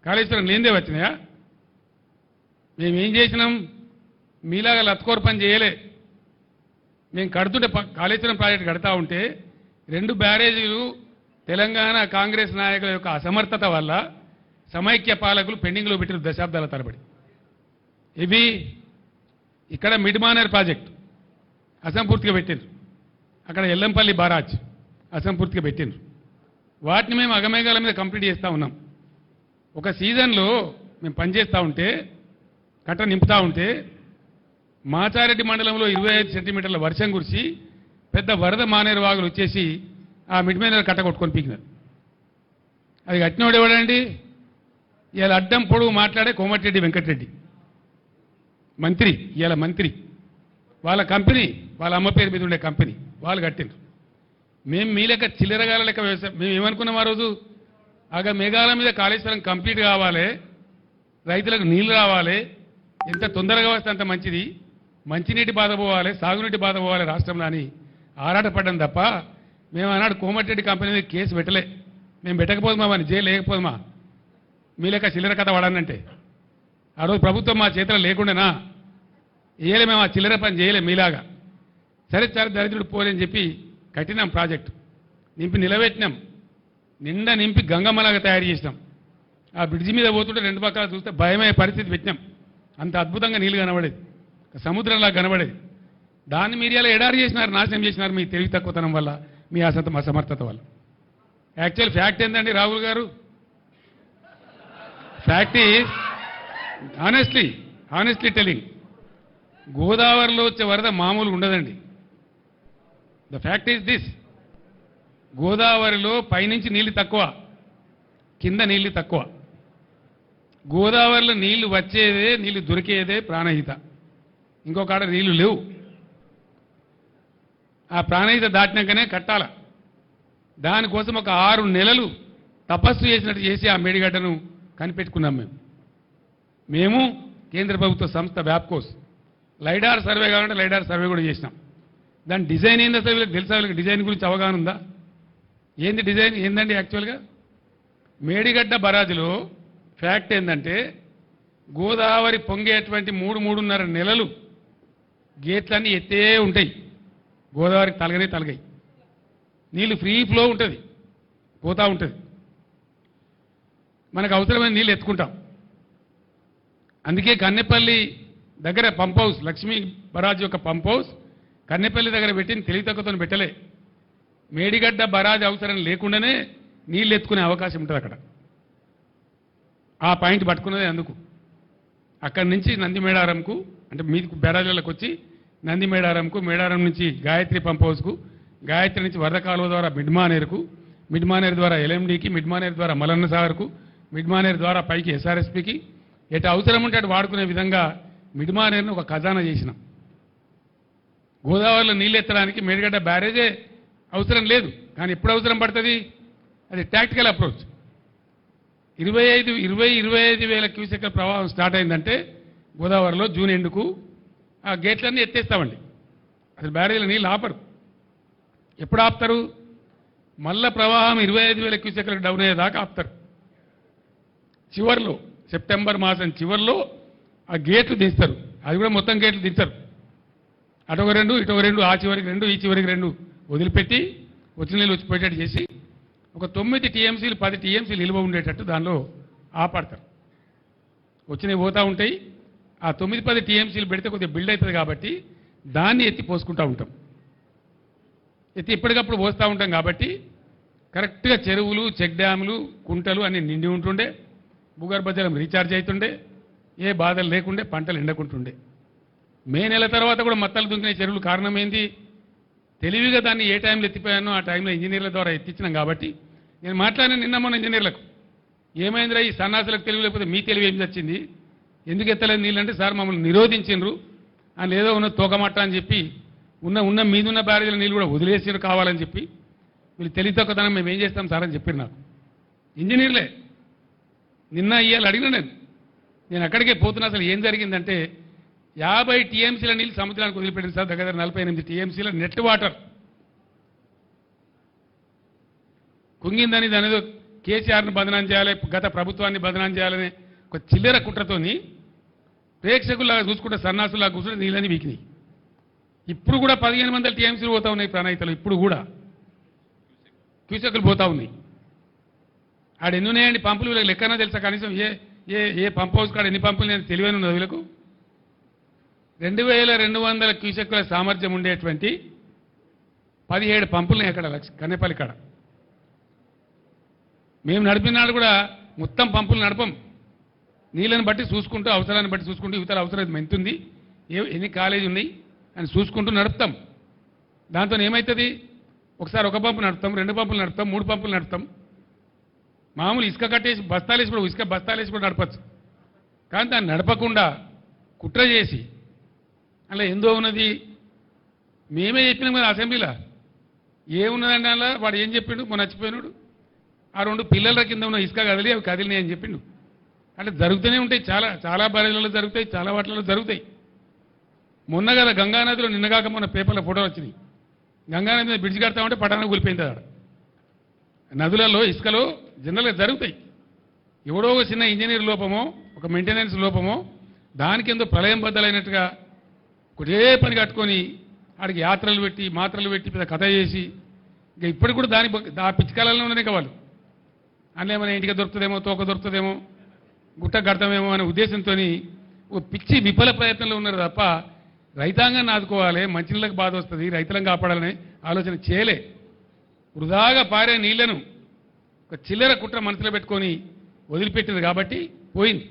కాళేశ్వరం లేనిదే వచ్చినాయా? మేమేం చేసినాం? మీలాగా లత్కోర్ పని చేయలే. మేము కడుతుంటే కాళేశ్వరం ప్రాజెక్టు కడతా ఉంటే 2 బ్యారేజీలు తెలంగాణ కాంగ్రెస్ నాయకుల యొక్క అసమర్థత వల్ల సమైక్య పాలకులు పెండింగ్లో పెట్టిన దశాబ్దాల తరబడి. ఇవి ఇక్కడ మిడ్మానర్ ప్రాజెక్టు అసంపూర్తిగా పెట్టిండ్రు, అక్కడ ఎల్లంపల్లి బారాజ్ అసంపూర్తిగా పెట్టిండ్రు. వాటిని మేము అగమేఘాల మీద కంప్లీట్ చేస్తూ ఉన్నాం. ఒక సీజన్లో మేము పనిచేస్తూ ఉంటే, కట్ట నింపుతూ ఉంటే, మాచారెడ్డి మండలంలో 25 సెంటీమీటర్ల వర్షం కురిసి పెద్ద వరద మానేరు వాగులు వచ్చేసి ఆ మిడ్మానర్ కట్ట కొట్టుకొని పీకినారు. అది కట్టినోడు ఎవడండి? ఇలా అడ్డం పొడుగు మాట్లాడే కోమటిరెడ్డి వెంకటరెడ్డి మంత్రి, ఇలా మంత్రి, వాళ్ళ కంపెనీ, వాళ్ళ అమ్మ పేరు మీద ఉండే కంపెనీ వాళ్ళు కట్టిండ్రు. మేము మీ లెక్క చిల్లరగాల లెక్క వ్యవసాయం. మేము ఏమనుకున్నాం ఆ రోజు? మేఘాల మీద కాళేశ్వరం కంప్లీట్ కావాలి, రైతులకు నీళ్లు రావాలి, ఎంత తొందరగా వస్తే అంత మంచిది, మంచినీటి బాధ పోవాలి, సాగునీటి బాధ పోవాలి రాష్ట్రంలో అని ఆరాటపడ్డాం తప్ప మేము ఆనాడు కోమటిరెడ్డి కంపెనీ మీద కేసు పెట్టలే. మేము పెట్టకపోదుమా, అని జైలు లేకపోదుమా? మీ లెక్క చిల్లర కథ వాడానంటే ఆ రోజు ప్రభుత్వం మా చేతిలో లేకుండానా? వేయలే, మేము ఆ చిల్లర పని చేయలే మీలాగా. సరే చాలా దరిద్రుడు పోలేని చెప్పి కట్టినాం, ప్రాజెక్టు నింపి నిలబెట్టినాం, నిండా నింపి గంగమ్మలాగా తయారు చేసినాం. ఆ బ్రిడ్జి మీద పోతుంటే 2 పక్కల చూస్తే భయమయ్యే పరిస్థితి పెట్టినాం. అంత అద్భుతంగా నీళ్ళు కనబడేది, సముద్రంలా కనబడేది. దాన్ని మీరు ఇలా ఎడారి చేసినారు, నాశనం చేసినారు మీ తెలివి తక్కువతనం వల్ల, మీ అసమర్థత వల్ల. యాక్చువల్ ఫ్యాక్ట్ ఏంటండి రాహుల్ గారు? ఫ్యాక్ట్ ఈజ్ ఆనెస్ట్లీ టెలింగ్, గోదావరిలో వచ్చే వరద మామూలు ఉండదండి. ద ఫ్యాక్ట్ ఈజ్ దిస్, గోదావరిలో పైనుంచి నీళ్లు తక్కువ, కింద నీళ్లు తక్కువ. గోదావరిలో నీళ్లు వచ్చేదే, నీళ్లు దొరికేదే ప్రాణహిత, ఇంకొక ఆడ నీళ్లు లేవు. ఆ ప్రాణహిత దాటినాకనే కట్టాల. దానికోసం ఒక 6 నెలలు తపస్సు చేసినట్టు చేసి ఆ మేడిగడ్డను కనిపెట్టుకున్నాం. మేము కేంద్ర ప్రభుత్వ సంస్థ వ్యాప్కోస్ లైడార్ సర్వే కావాలంటే లైడార్ సర్వే కూడా చేసినాం. దాని డిజైన్ ఏంది అసలు వీళ్ళకి తెలుసా? వీళ్ళకి డిజైన్ గురించి అవగాహన ఉందా? ఏంది డిజైన్ ఏందండి? యాక్చువల్గా మేడిగడ్డ బరాజులో ఫ్యాక్ట్ ఏంటంటే, గోదావరి పొంగేటువంటి 3-3.5 నెలలు గేట్లన్నీ ఎత్తే ఉంటాయి, గోదావరికి తలగాయి, నీళ్ళు ఫ్రీ ఫ్లో ఉంటుంది, పోతూ ఉంటుంది. మనకు అవసరమైన నీళ్ళు ఎత్తుకుంటాం. అందుకే కన్నెపల్లి దగ్గర పంప్ హౌస్, లక్ష్మీ బరాజ్ యొక్క పంప్ హౌస్ కన్నెపల్లి దగ్గర పెట్టిన తెలివి తక్కువతో పెట్టలే. మేడిగడ్డ బరాజ్ అవసరం లేకుండానే నీళ్ళు ఎత్తుకునే అవకాశం ఉంటుంది అక్కడ. ఆ పాయింట్ పట్టుకున్నదే అందుకు. అక్కడి నుంచి నందిమేడారంకు అంటే మీది బెరాజులకు వచ్చి నందిమేడారంకు, మేడారం నుంచి గాయత్రి పంప్ హౌస్కు, గాయత్రి నుంచి వరద కాలువ ద్వారా మిడ్మానేరుకు, మిడ్మానేరు ద్వారా ఎల్ఎండికి, మిడ్మానేరు ద్వారా మలన్న సాగర్కు, మిడ్మానేరు ద్వారా పైకి ఎస్ఆర్ఎస్పికి ఎటు అవసరం ఉంటే అటు వాడుకునే విధంగా మిడ్మానేరును ఒక ఖజానా చేసినాం. గోదావరిలో నీళ్ళు ఎత్తడానికి మేడిగడ్డ బ్యారేజే అవసరం లేదు, కానీ ఎప్పుడు అవసరం పడుతుంది? అది టాక్టికల్ అప్రోచ్. 25 వేల క్యూసెక్ల ప్రవాహం స్టార్ట్ అయిందంటే గోదావరిలో జూన్ ఎండుకు ఆ గేట్లన్నీ ఎత్తేస్తామండి. అసలు బ్యారేజీలో నీళ్ళు ఆపరు. ఎప్పుడు ఆపుతారు? మళ్ళా ప్రవాహం 25 వేల క్యూసెక్లకు డౌన్ అయ్యేదాకా ఆపుతారు. చివరిలో సెప్టెంబర్ మాసం చివరిలో ఆ గేట్లు దించుతారు. అది కూడా మొత్తం గేట్లు దించరు. అటొక 2 ఇటొక 2, ఆ చివరికి 2 ఈ చివరికి 2 వదిలిపెట్టి వచ్చిన నీళ్ళు వచ్చిపోయేటట్టు చేసి ఒక 9 టీఎంసీలు 10 టీఎంసీలు నిల్వ ఉండేటట్టు దానిలో ఆపడతారు. వచ్చినవి పోతూ ఉంటాయి. ఆ 9-10 టీఎంసీలు పెడితే కొద్దిగా బిల్డ్ అవుతుంది కాబట్టి దాన్ని ఎత్తి పోసుకుంటూ ఉంటాం. ఎత్తి ఎప్పటికప్పుడు పోస్తూ ఉంటాం కాబట్టి కరెక్ట్గా చెరువులు, చెక్ డ్యాములు, కుంటలు అన్నీ నిండి ఉంటుండే, భూగర్భ జలం రీఛార్జ్ అవుతుండే, ఏ బాధలు లేకుండే, పంటలు ఎండకుంటుండే. మే నెల తర్వాత కూడా మత్తలు దుంకిన చెరువులు కారణమైంది తెలివిగా దాన్ని ఏ టైంలో ఎత్తిపోయానో ఆ టైంలో ఇంజనీర్ల ద్వారా ఎత్తించినాం. కాబట్టి నేను మాట్లాడిన నిన్న మొన్న ఇంజనీర్లకు ఏమైందిరా ఈ సన్నాసులకు తెలివి లేకపోతే మీ తెలివి ఏం వచ్చింది, ఎందుకు ఎత్తలేదు నీళ్ళంటే సార్ మమ్మల్ని నిరోధించిండ్రు అని ఏదో ఉన్న తోకమట్ట అని చెప్పి ఉన్న మీదున్న బ్యారేజీల నీళ్ళు కూడా వదిలేసారు కావాలని చెప్పి వీళ్ళు తెలివితొక్కదనం మేము ఏం చేస్తాం సార్ అని చెప్పారు నాకు ఇంజనీర్లే. నిన్న ఇవాళ అడిగిన నేను అక్కడికే పోతున్నా. అసలు ఏం జరిగిందంటే 50 టీఎంసీల నీళ్ళు సముద్రానికి వదిలిపెట్టింది సార్. దగ్గర 48 టీఎంసీల నెట్ వాటర్ కుంగిందని దాని ఏదో కేసీఆర్ను బదనాం చేయాలి, గత ప్రభుత్వాన్ని బదనాం చేయాలని ఒక చిల్లర కుట్రతోని ప్రేక్షకుల్లాగా చూసుకుంటే సన్నాసులాగా కూర్చుంటే నీళ్ళని వీకినాయి. ఇప్పుడు కూడా 1500 టీఎంసీలు పోతా ఉన్నాయి ప్రణాయితలు. ఇప్పుడు కూడా క్యూసెక్కులు పోతా ఉన్నాయి. ఆడ ఎన్ని ఉన్నాయండి పంపులు? వీళ్ళకి లెక్కనా తెలుసా? కనీసం ఏ పంప్ హౌస్ కాడ ఎన్ని పంపులు నేను తెలివైన ఉన్నది వీళ్ళకు. 2200 క్యూసెక్కుల సామర్థ్యం ఉండేటువంటి 17 పంపులున్నాయి అక్కడ కన్నెపల్లి కాడ. మేము నడిపినాడు కూడా మొత్తం పంపులు నడపం. నీళ్ళని బట్టి చూసుకుంటూ, అవసరాన్ని బట్టి చూసుకుంటూ, ఇతర అవసరం ఎంతుంది, ఎన్ని కాలేజీ ఉన్నాయి అని చూసుకుంటూ నడుపుతాం. దాంతో ఏమవుతుంది? ఒకసారి ఒక పంపు నడుపుతాం, 2 పంపులు నడుపుతాం, 3 పంపులు నడుపుతాం. మామూలు ఇసుక కట్టేసి బస్తాలేసి కూడా ఇసుక బస్తాలేసి కూడా నడపచ్చు. కానీ దాన్ని నడపకుండా కుట్ర చేసి అలా ఎందో ఉన్నది. మేమే చెప్పినాం కదా అసెంబ్లీలో. ఏమున్నదండి అలా వాడు ఏం చెప్పిండు? మొన్న నచ్చిపోయినాడు. ఆ 2 పిల్లల కింద ఉన్న ఇసుక కదిలి అవి కదిలినాయి అని చెప్పిండు. అంటే జరుగుతూనే ఉంటాయి. చాలా బరేలలో జరుగుతాయి, చాలా వాటిలలో జరుగుతాయి. మొన్న కదా గంగానదిలో నిన్నగాక మొన్న పేపర్లో ఫోటోలు వచ్చినాయి. గంగానది మీద బ్రిడ్జ్ కడతామంటే పట్టణం కూలిపోయింది. అక్కడ నదులలో ఇసుకలో జనరల్గా జరుగుతాయి. ఎవడో ఒక చిన్న ఇంజనీర్ లోపమో, ఒక మెయింటెనెన్స్ లోపమో, దానికి ఎంతో ప్రళయం బద్దలైనట్టుగా ఒకటే పని కట్టుకొని ఆడికి యాత్రలు పెట్టి మాత్రలు పెట్టి పెద్ద కథ చేసి ఇంకా ఇప్పటికి కూడా ఆ పిచ్చికాలంలో ఉన్నాయి వాళ్ళు. అందులో ఏమైనా ఇంటికి దొరుకుతుందేమో, తోక దొరుకుతుందేమో, గుట్ట కడతామేమో అనే ఉద్దేశంతో ఓ పిచ్చి విఫల ప్రయత్నంలో ఉన్నారు తప్ప రైతాంగాన్ని ఆదుకోవాలి, మంచినీళ్ళకి బాధ వస్తుంది, రైతులను కాపాడాలనే ఆలోచన చేయలే. వృధాగా పారే నీళ్లను ఒక చిల్లర కుట్ర మనసులో పెట్టుకొని వదిలిపెట్టింది కాబట్టి పోయింది.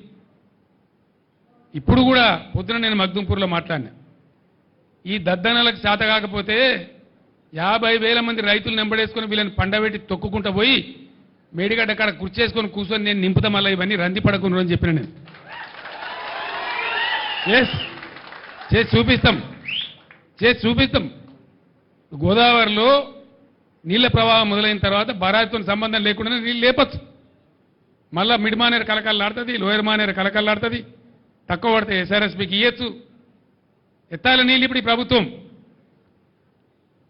ఇప్పుడు కూడా పొద్దున నేను మగ్దుంపూర్లో మాట్లాడినా. ఈ దద్దనలకు చేత కాకపోతే 50,000 మంది రైతులు నెంబడేసుకొని వీళ్ళని పండబెట్టి తొక్కుకుంటూ పోయి మేడిగడ్డ కాడ కుర్చేసుకొని కూర్చొని నేను నింపుతా మళ్ళీ ఇవన్నీ రంది పడకుండా అని చెప్పిన నేను. చేసి చూపిస్తాం. గోదావరిలో నీళ్ల ప్రవాహం మొదలైన తర్వాత బరాజ్తో సంబంధం లేకుండా నీళ్ళు లేపచ్చు. మళ్ళా మిడ్ మానేరు కలకల్లాడుతుంది, లోయర్ మానేరు కలకల్లాడుతుంది. తక్కువ పడితే ఎస్ఆర్ఎస్పీకి ఇయ్యచ్చు. ఎత్తాల నీళ్ళు ఇప్పుడు ఈ ప్రభుత్వం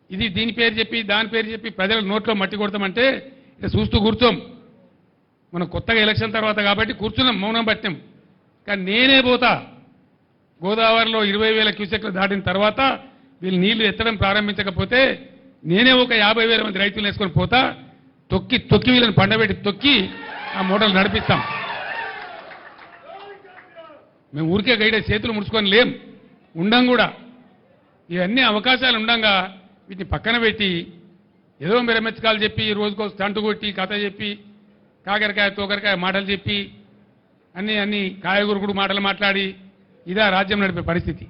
ఇది దీని పేరు చెప్పి దాని పేరు చెప్పి ప్రజల నోట్లో మట్టి కొడతామంటే ఇక చూస్తూ కూర్చోం. మనం కొత్తగా ఎలక్షన్ తర్వాత కాబట్టి కూర్చున్నాం, మౌనం పట్టినాం. కానీ నేనే పోతా గోదావరిలో 20,000 క్యూసెక్లు దాటిన తర్వాత వీళ్ళు నీళ్లు ఎత్తడం ప్రారంభించకపోతే నేనే ఒక 50,000 మంది రైతులు వేసుకొని పోతా. తొక్కి వీళ్ళని పండబెట్టి తొక్కి ఆ మూటలు నడిపిస్తాం. మేము ఊరికే గైడే చేతులు ముడుచుకొని లేం, ఉండం కూడా. ఇవన్నీ అవకాశాలు ఉండంగా వీటిని పక్కన పెట్టి ఏదో మెరమెచ్చకాలు చెప్పి రోజుకో స్టంటు కొట్టి కథ చెప్పి కాకరకాయ తోకరకాయ మాటలు చెప్పి అన్ని కాయగూరుకుడు మాటలు మాట్లాడి ఇదా రాజ్యం నడిపే పరిస్థితి.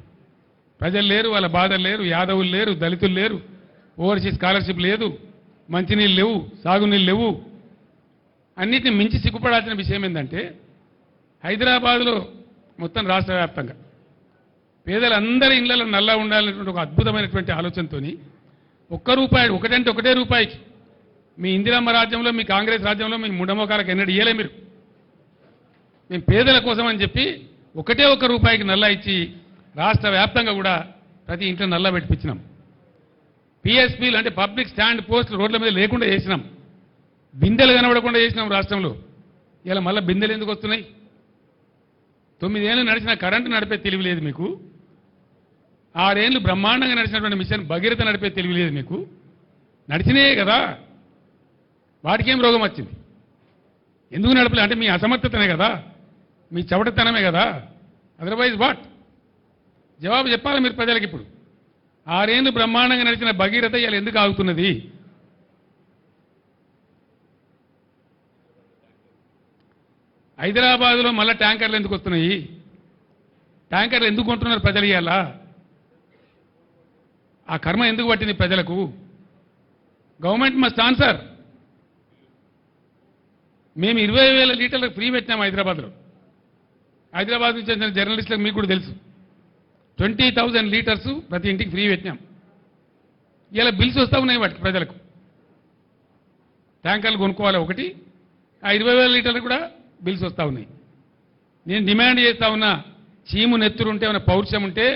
ప్రజలు లేరు, వాళ్ళ బాధలు లేరు, యాదవులు లేరు, దళితులు లేరు, ఓవర్సీస్ స్కాలర్షిప్ లేదు, మంచినీళ్ళు లేవు, సాగునీళ్ళు లేవు. అన్నిటిని మించి సిగ్గుపడాల్సిన విషయం ఏంటంటే హైదరాబాద్లో మొత్తం రాష్ట్ర వ్యాప్తంగా పేదలందరి ఇళ్లలో నల్లా ఉండాలనేటువంటి ఒక అద్భుతమైనటువంటి ఆలోచనతో ₹1 ఒకటంటే ఒకటే రూపాయికి మీ ఇందిరమ్మ రాజ్యంలో, మీ కాంగ్రెస్ రాజ్యంలో మీ ముండమోకాలకు ఎన్నడూ ఇయ్యలే మీరు. మేము పేదల కోసం అని చెప్పి ఒకటే ₹1 నల్లా ఇచ్చి రాష్ట్ర వ్యాప్తంగా కూడా ప్రతి ఇంట్లో నల్లా పెట్టించినాం. పిఎస్పీలు అంటే పబ్లిక్ స్టాండ్ పోస్టులు రోడ్ల మీద లేకుండా చేసినాం. బిందెలు కనబడకుండా చేసినాం రాష్ట్రంలో. ఇలా మళ్ళీ బిందెలు ఎందుకు వస్తున్నాయి? 9 ఏళ్ళు నడిచిన కరెంటు నడిపే తెలివి లేదు మీకు. 6 ఏళ్ళు బ్రహ్మాండంగా నడిచినటువంటి మిషన్ భగీరథ నడిపే తెలివి లేదు మీకు. నడిచినాయే కదా, వాటికేం రోగం వచ్చింది? ఎందుకు నడపలే అంటే మీ అసమర్థతనే కదా, మీ చవటతనమే కదా. Otherwise what? జవాబు చెప్పాలి మీరు ప్రజలకు. ఇప్పుడు 6 ఏళ్ళు బ్రహ్మాండంగా నడిచిన భగీరథ ఇలా ఎందుకు ఆగుతున్నది? హైదరాబాద్లో మళ్ళీ ట్యాంకర్లు ఎందుకు వస్తున్నాయి? ట్యాంకర్లు ఎందుకు కొంటున్నారు ప్రజలు? ఇవాళ ఆ కర్మ ఎందుకు పట్టింది ప్రజలకు? Government must answer. మేము 20,000 లీటర్లకు ఫ్రీ పెట్టినాం హైదరాబాద్లో. హైదరాబాద్ నుంచి వచ్చిన జర్నలిస్టులకు మీకు కూడా తెలుసు, 20,000 లీటర్స్ ప్రతి ఇంటికి ఫ్రీ పెట్టినాం. ఇలా బిల్స్ వస్తూ ఉన్నాయి వాటికి ప్రజలకు. ట్యాంకర్లు కొనుక్కోవాలి ఒకటి, ఆ 20,000 లీటర్లు కూడా బిల్స్ వస్తూ ఉన్నాయి. నేను డిమాండ్ చేస్తా ఉన్నా, చీము నెత్తురుంటే ఏమైనా పౌరుషం ఉంటే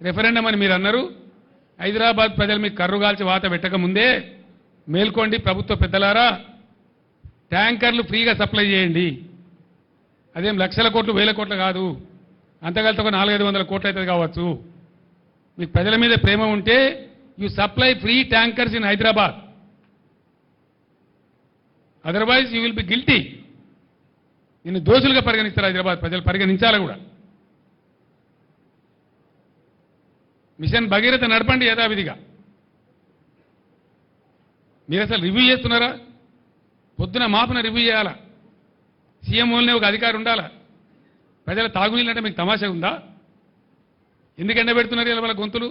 రెఫరెండం అని మీరు అన్నారు. హైదరాబాద్ ప్రజలు మీకు కర్రుగాల్చి వాత పెట్టకముందే మేల్కోండి ప్రభుత్వ పెద్దలారా, ట్యాంకర్లు ఫ్రీగా సప్లై చేయండి. అదేం లక్షల కోట్లు వేల కోట్లు కాదు, అంతగలితో 400-500 కోట్లు అవుతుంది కావచ్చు. మీకు ప్రజల మీద ప్రేమ ఉంటే you supply free tankers in Hyderabad, otherwise you will be guilty. నిన్ను దోషులుగా పరిగణిస్తారు హైదరాబాద్ ప్రజలు, పరిగణించాలి కూడా. మిషన్ భగీరథ నడపండి యథావిధిగా. మీరు అసలు రివ్యూ చేస్తున్నారా? పొద్దున మాపున రివ్యూ చేయాలా? సీఎంఓలనే ఒక అధికారి ఉండాలా? ప్రజల తాగునీళ్ళు అంటే మీకు తమాషా ఉందా? ఎందుకు ఎండబెడుతున్నారు ఇలా వాళ్ళ గొంతులు?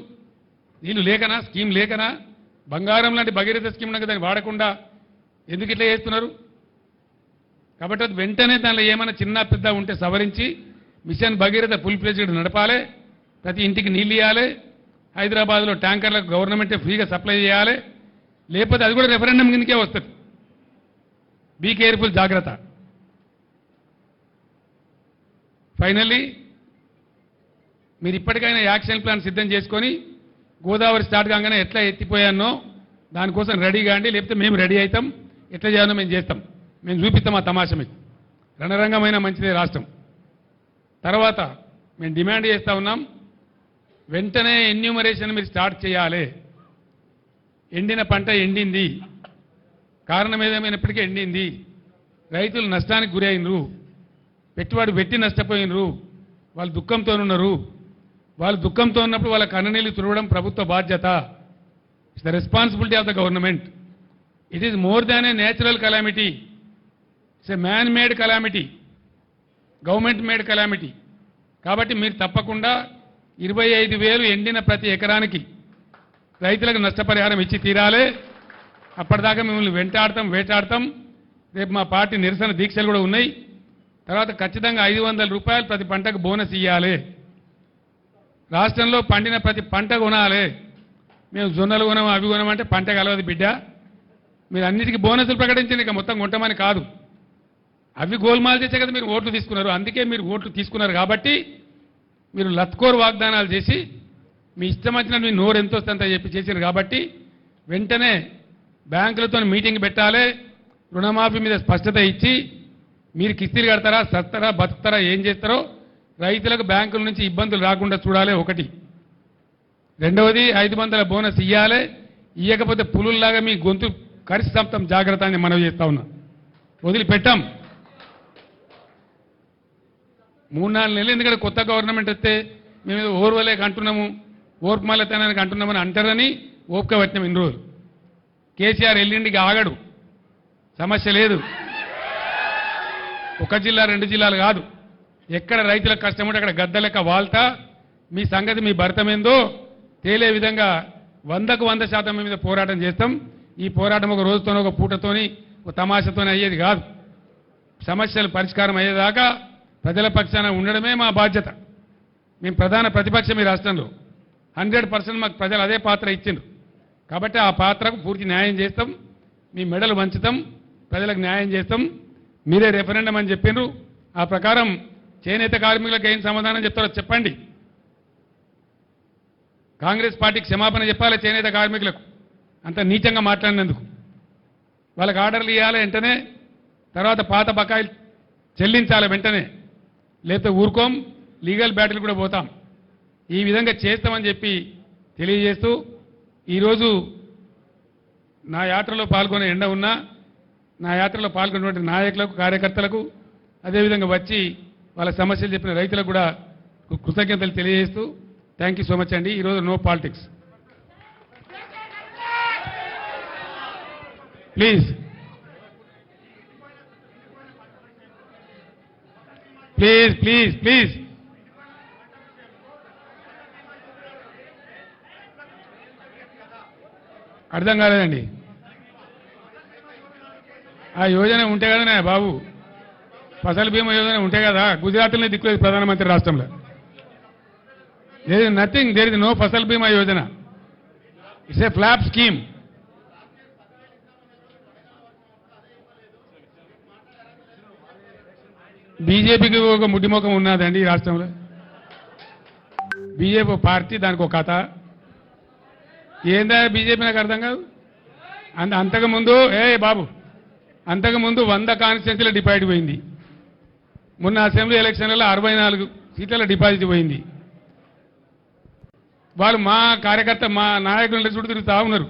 నీళ్ళు లేకనా? స్కీమ్ లేకనా? బంగారం లాంటి భగీరథ స్కీమ్ ఉన్నాక దాన్ని వాడకుండా ఎందుకు ఇట్లా చేస్తున్నారు? కాబట్టి అది వెంటనే దానిలో ఏమైనా చిన్న పెద్ద ఉంటే సవరించి మిషన్ భగీరథ ఫుల్ ఫ్లెడ్జ్డ్ నడపాలి. ప్రతి ఇంటికి నీళ్ళు ఇవ్వాలి. హైదరాబాద్లో ట్యాంకర్లకు గవర్నమెంటే ఫ్రీగా సప్లై చేయాలి. లేకపోతే అది కూడా రెఫరెండం కిందకే వస్తుంది. బీ కేర్ఫుల్, జాగ్రత్త. ఫైనల్లీ మీరు ఇప్పటికైనా యాక్షన్ ప్లాన్ సిద్ధం చేసుకొని గోదావరి స్టార్ట్ కాగానే ఎట్లా ఎత్తిపోయానో దానికోసం రెడీ కాండి. లేకపోతే మేము రెడీ అవుతాం, ఎట్లా చేయాలో మేము చేస్తాం, మేము చూపిస్తాం ఆ తమాషా మీకు. రణరంగమైన మంచిదే రాష్ట్రం. తర్వాత మేము డిమాండ్ చేస్తూ ఉన్నాం, వెంటనే ఎన్యూమరేషన్ మీరు స్టార్ట్ చేయాలి. ఎండిన పంట ఎండింది, కారణం ఏదేమైనప్పటికీ ఎండింది. రైతులు నష్టానికి గురైనరు, పెట్టుబడి పెట్టి నష్టపోయినరు, వాళ్ళు దుఃఖంతో ఉన్నారు. వాళ్ళు దుఃఖంతో ఉన్నప్పుడు వాళ్ళ కన్ననీళ్లు తుడవడం ప్రభుత్వ బాధ్యత. It's the responsibility of the government. It is more than A natural calamity, it's a man made calamity, government made calamity. కాబట్టి మీరు తప్పకుండా 25,000 ఎండిన ప్రతి ఎకరానికి రైతులకు నష్టపరిహారం ఇచ్చి తీరాలి. అప్పటిదాకా మిమ్మల్ని వెంటాడతాం, వేటాడతాం. రేపు మా పార్టీ నిరసన దీక్షలు కూడా ఉన్నాయి. తర్వాత ఖచ్చితంగా ₹500 ప్రతి పంటకు బోనస్ ఇవ్వాలి. రాష్ట్రంలో పండిన ప్రతి పంట కొనాలి. మేము జొన్నలు కొనం, అవి కొనమంటే పంట కలవదు బిడ్డ. మీరు అన్నిటికీ బోనసులు ప్రకటించండి, ఇక మొత్తం కొంటమని కాదు. అవి గోల్మాల్ చేసే కదా మీరు ఓట్లు తీసుకున్నారు. అందుకే మీరు ఓట్లు తీసుకున్నారు కాబట్టి మీరు లత్కోర్ వాగ్దానాలు చేసి మీ ఇష్టం వచ్చిన మీ నోరు ఎంత వస్తుందంత చెప్పి చేశారు. కాబట్టి వెంటనే బ్యాంకులతో మీటింగ్ పెట్టాలి. రుణమాఫీ మీద స్పష్టత ఇచ్చి మీరు కిస్తీలు కడతారా, సస్తారా, బతుకుతారా, ఏం చేస్తారో రైతులకు బ్యాంకుల నుంచి ఇబ్బందులు రాకుండా చూడాలి ఒకటి. రెండవది 500 బోనస్ ఇవ్వాలి. ఇవ్వకపోతే పులుల్లాగా మీ గొంతు కరిసి చంపుతాం, జాగ్రత్త అని మనవి చేస్తా ఉన్నా. వదిలిపెట్టాం. 3-4 నెలలు ఎందుకంటే కొత్త గవర్నమెంట్ వస్తే మేము ఓర్వలేక అంటున్నాము, ఓర్పుమాలతనానికి అంటున్నామని అంటారని ఓపిక పట్టినాం ఇన్ని రోజులు. కేసీఆర్ ఎల్లుండికి ఆగడు, సమస్య లేదు. ఒక జిల్లా 2 జిల్లాలు కాదు, ఎక్కడ రైతులకు కష్టం ఉంటే అక్కడ గద్ద లెక్క వాల్తా మీ సంగతి మీ భర్తమేందో తేలే విధంగా 100కు 100% మీద పోరాటం చేస్తాం. ఈ పోరాటం ఒక రోజుతోనో ఒక పూటతోని ఒక తమాషతోనే అయ్యేది కాదు. సమస్యలు పరిష్కారం అయ్యేదాకా ప్రజల పక్షాన ఉండడమే మా బాధ్యత. మేము ప్రధాన ప్రతిపక్షం ఈ రాష్ట్రంలో 100% మాకు ప్రజలు అదే పాత్ర ఇచ్చిండ్రు. కాబట్టి ఆ పాత్రకు పూర్తి న్యాయం చేస్తాం. మీ మెడలు వంచుతాం, ప్రజలకు న్యాయం చేస్తాం. మీరే రెఫరెండం అని చెప్పిండ్రు, ఆ ప్రకారం చేనేత కార్మికులకు ఏం సమాధానం చెప్తారో చెప్పండి. కాంగ్రెస్ పార్టీకి క్షమాపణ చెప్పాలి చేనేత కార్మికులకు అంత నీచంగా మాట్లాడినందుకు. వాళ్ళకి ఆర్డర్లు ఇవ్వాలి వెంటనే, తర్వాత పాత బకాయిలు చెల్లించాలి వెంటనే, లేకపోతే ఊరుకోం, లీగల్ బ్యాటిల్ కూడా పోతాం. ఈ విధంగా చేస్తామని చెప్పి తెలియజేస్తూ ఈరోజు నా యాత్రలో పాల్గొనే ఎండ ఉన్నా నా యాత్రలో పాల్గొన్నటువంటి నాయకులకు కార్యకర్తలకు అదేవిధంగా వచ్చి వాళ్ళ సమస్యలు చెప్పిన రైతులకు కూడా కృతజ్ఞతలు తెలియజేస్తూ థ్యాంక్ యూ సో మచ్ అండి. ఈరోజు no politics please please please please అర్థం కాలేదండి. ఆ యోజన ఉంటే కదా బాబు, ఫసల్ బీమా యోజన ఉంటే కదా. గుజరాత్లోనే దిక్కులేదు ప్రధానమంత్రి రాష్ట్రంలో. There is nothing, there is no Fasal Bima Yojana. It's a flop scheme. బీజేపీకి ఒక ముడ్డిమోకం ఉన్నదండి ఈ రాష్ట్రంలో. బీజేపీ పార్టీ, దానికి ఒక కథ. ఏందా బీజేపీ నాకు అర్థం కాదు. అంతకుముందు బాబు అంతకుముందు 100 కాన్స్టిట్యున్సీల డిపాజిట్ పోయింది. మొన్న అసెంబ్లీ ఎలక్షన్లలో 64 సీట్ల డిపాజిట్ పోయింది. వాళ్ళు మా కార్యకర్త మా నాయకుల చుట్టూ తిరుగుతూ ఉన్నారు,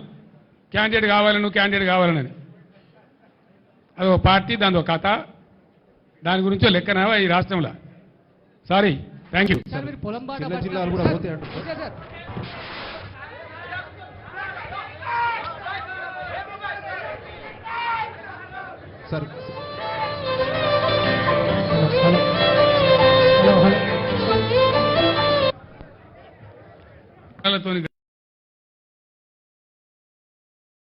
క్యాండిడేట్ కావాలను క్యాండిడేట్ కావాలని. అది ఒక పార్టీ, దాని ఒక కథ, దాని గురించో లెక్కనవా ఈ రాష్ట్రంలో. Sorry, thank you. జిల్లాలు కూడా పోతే సార్ హలో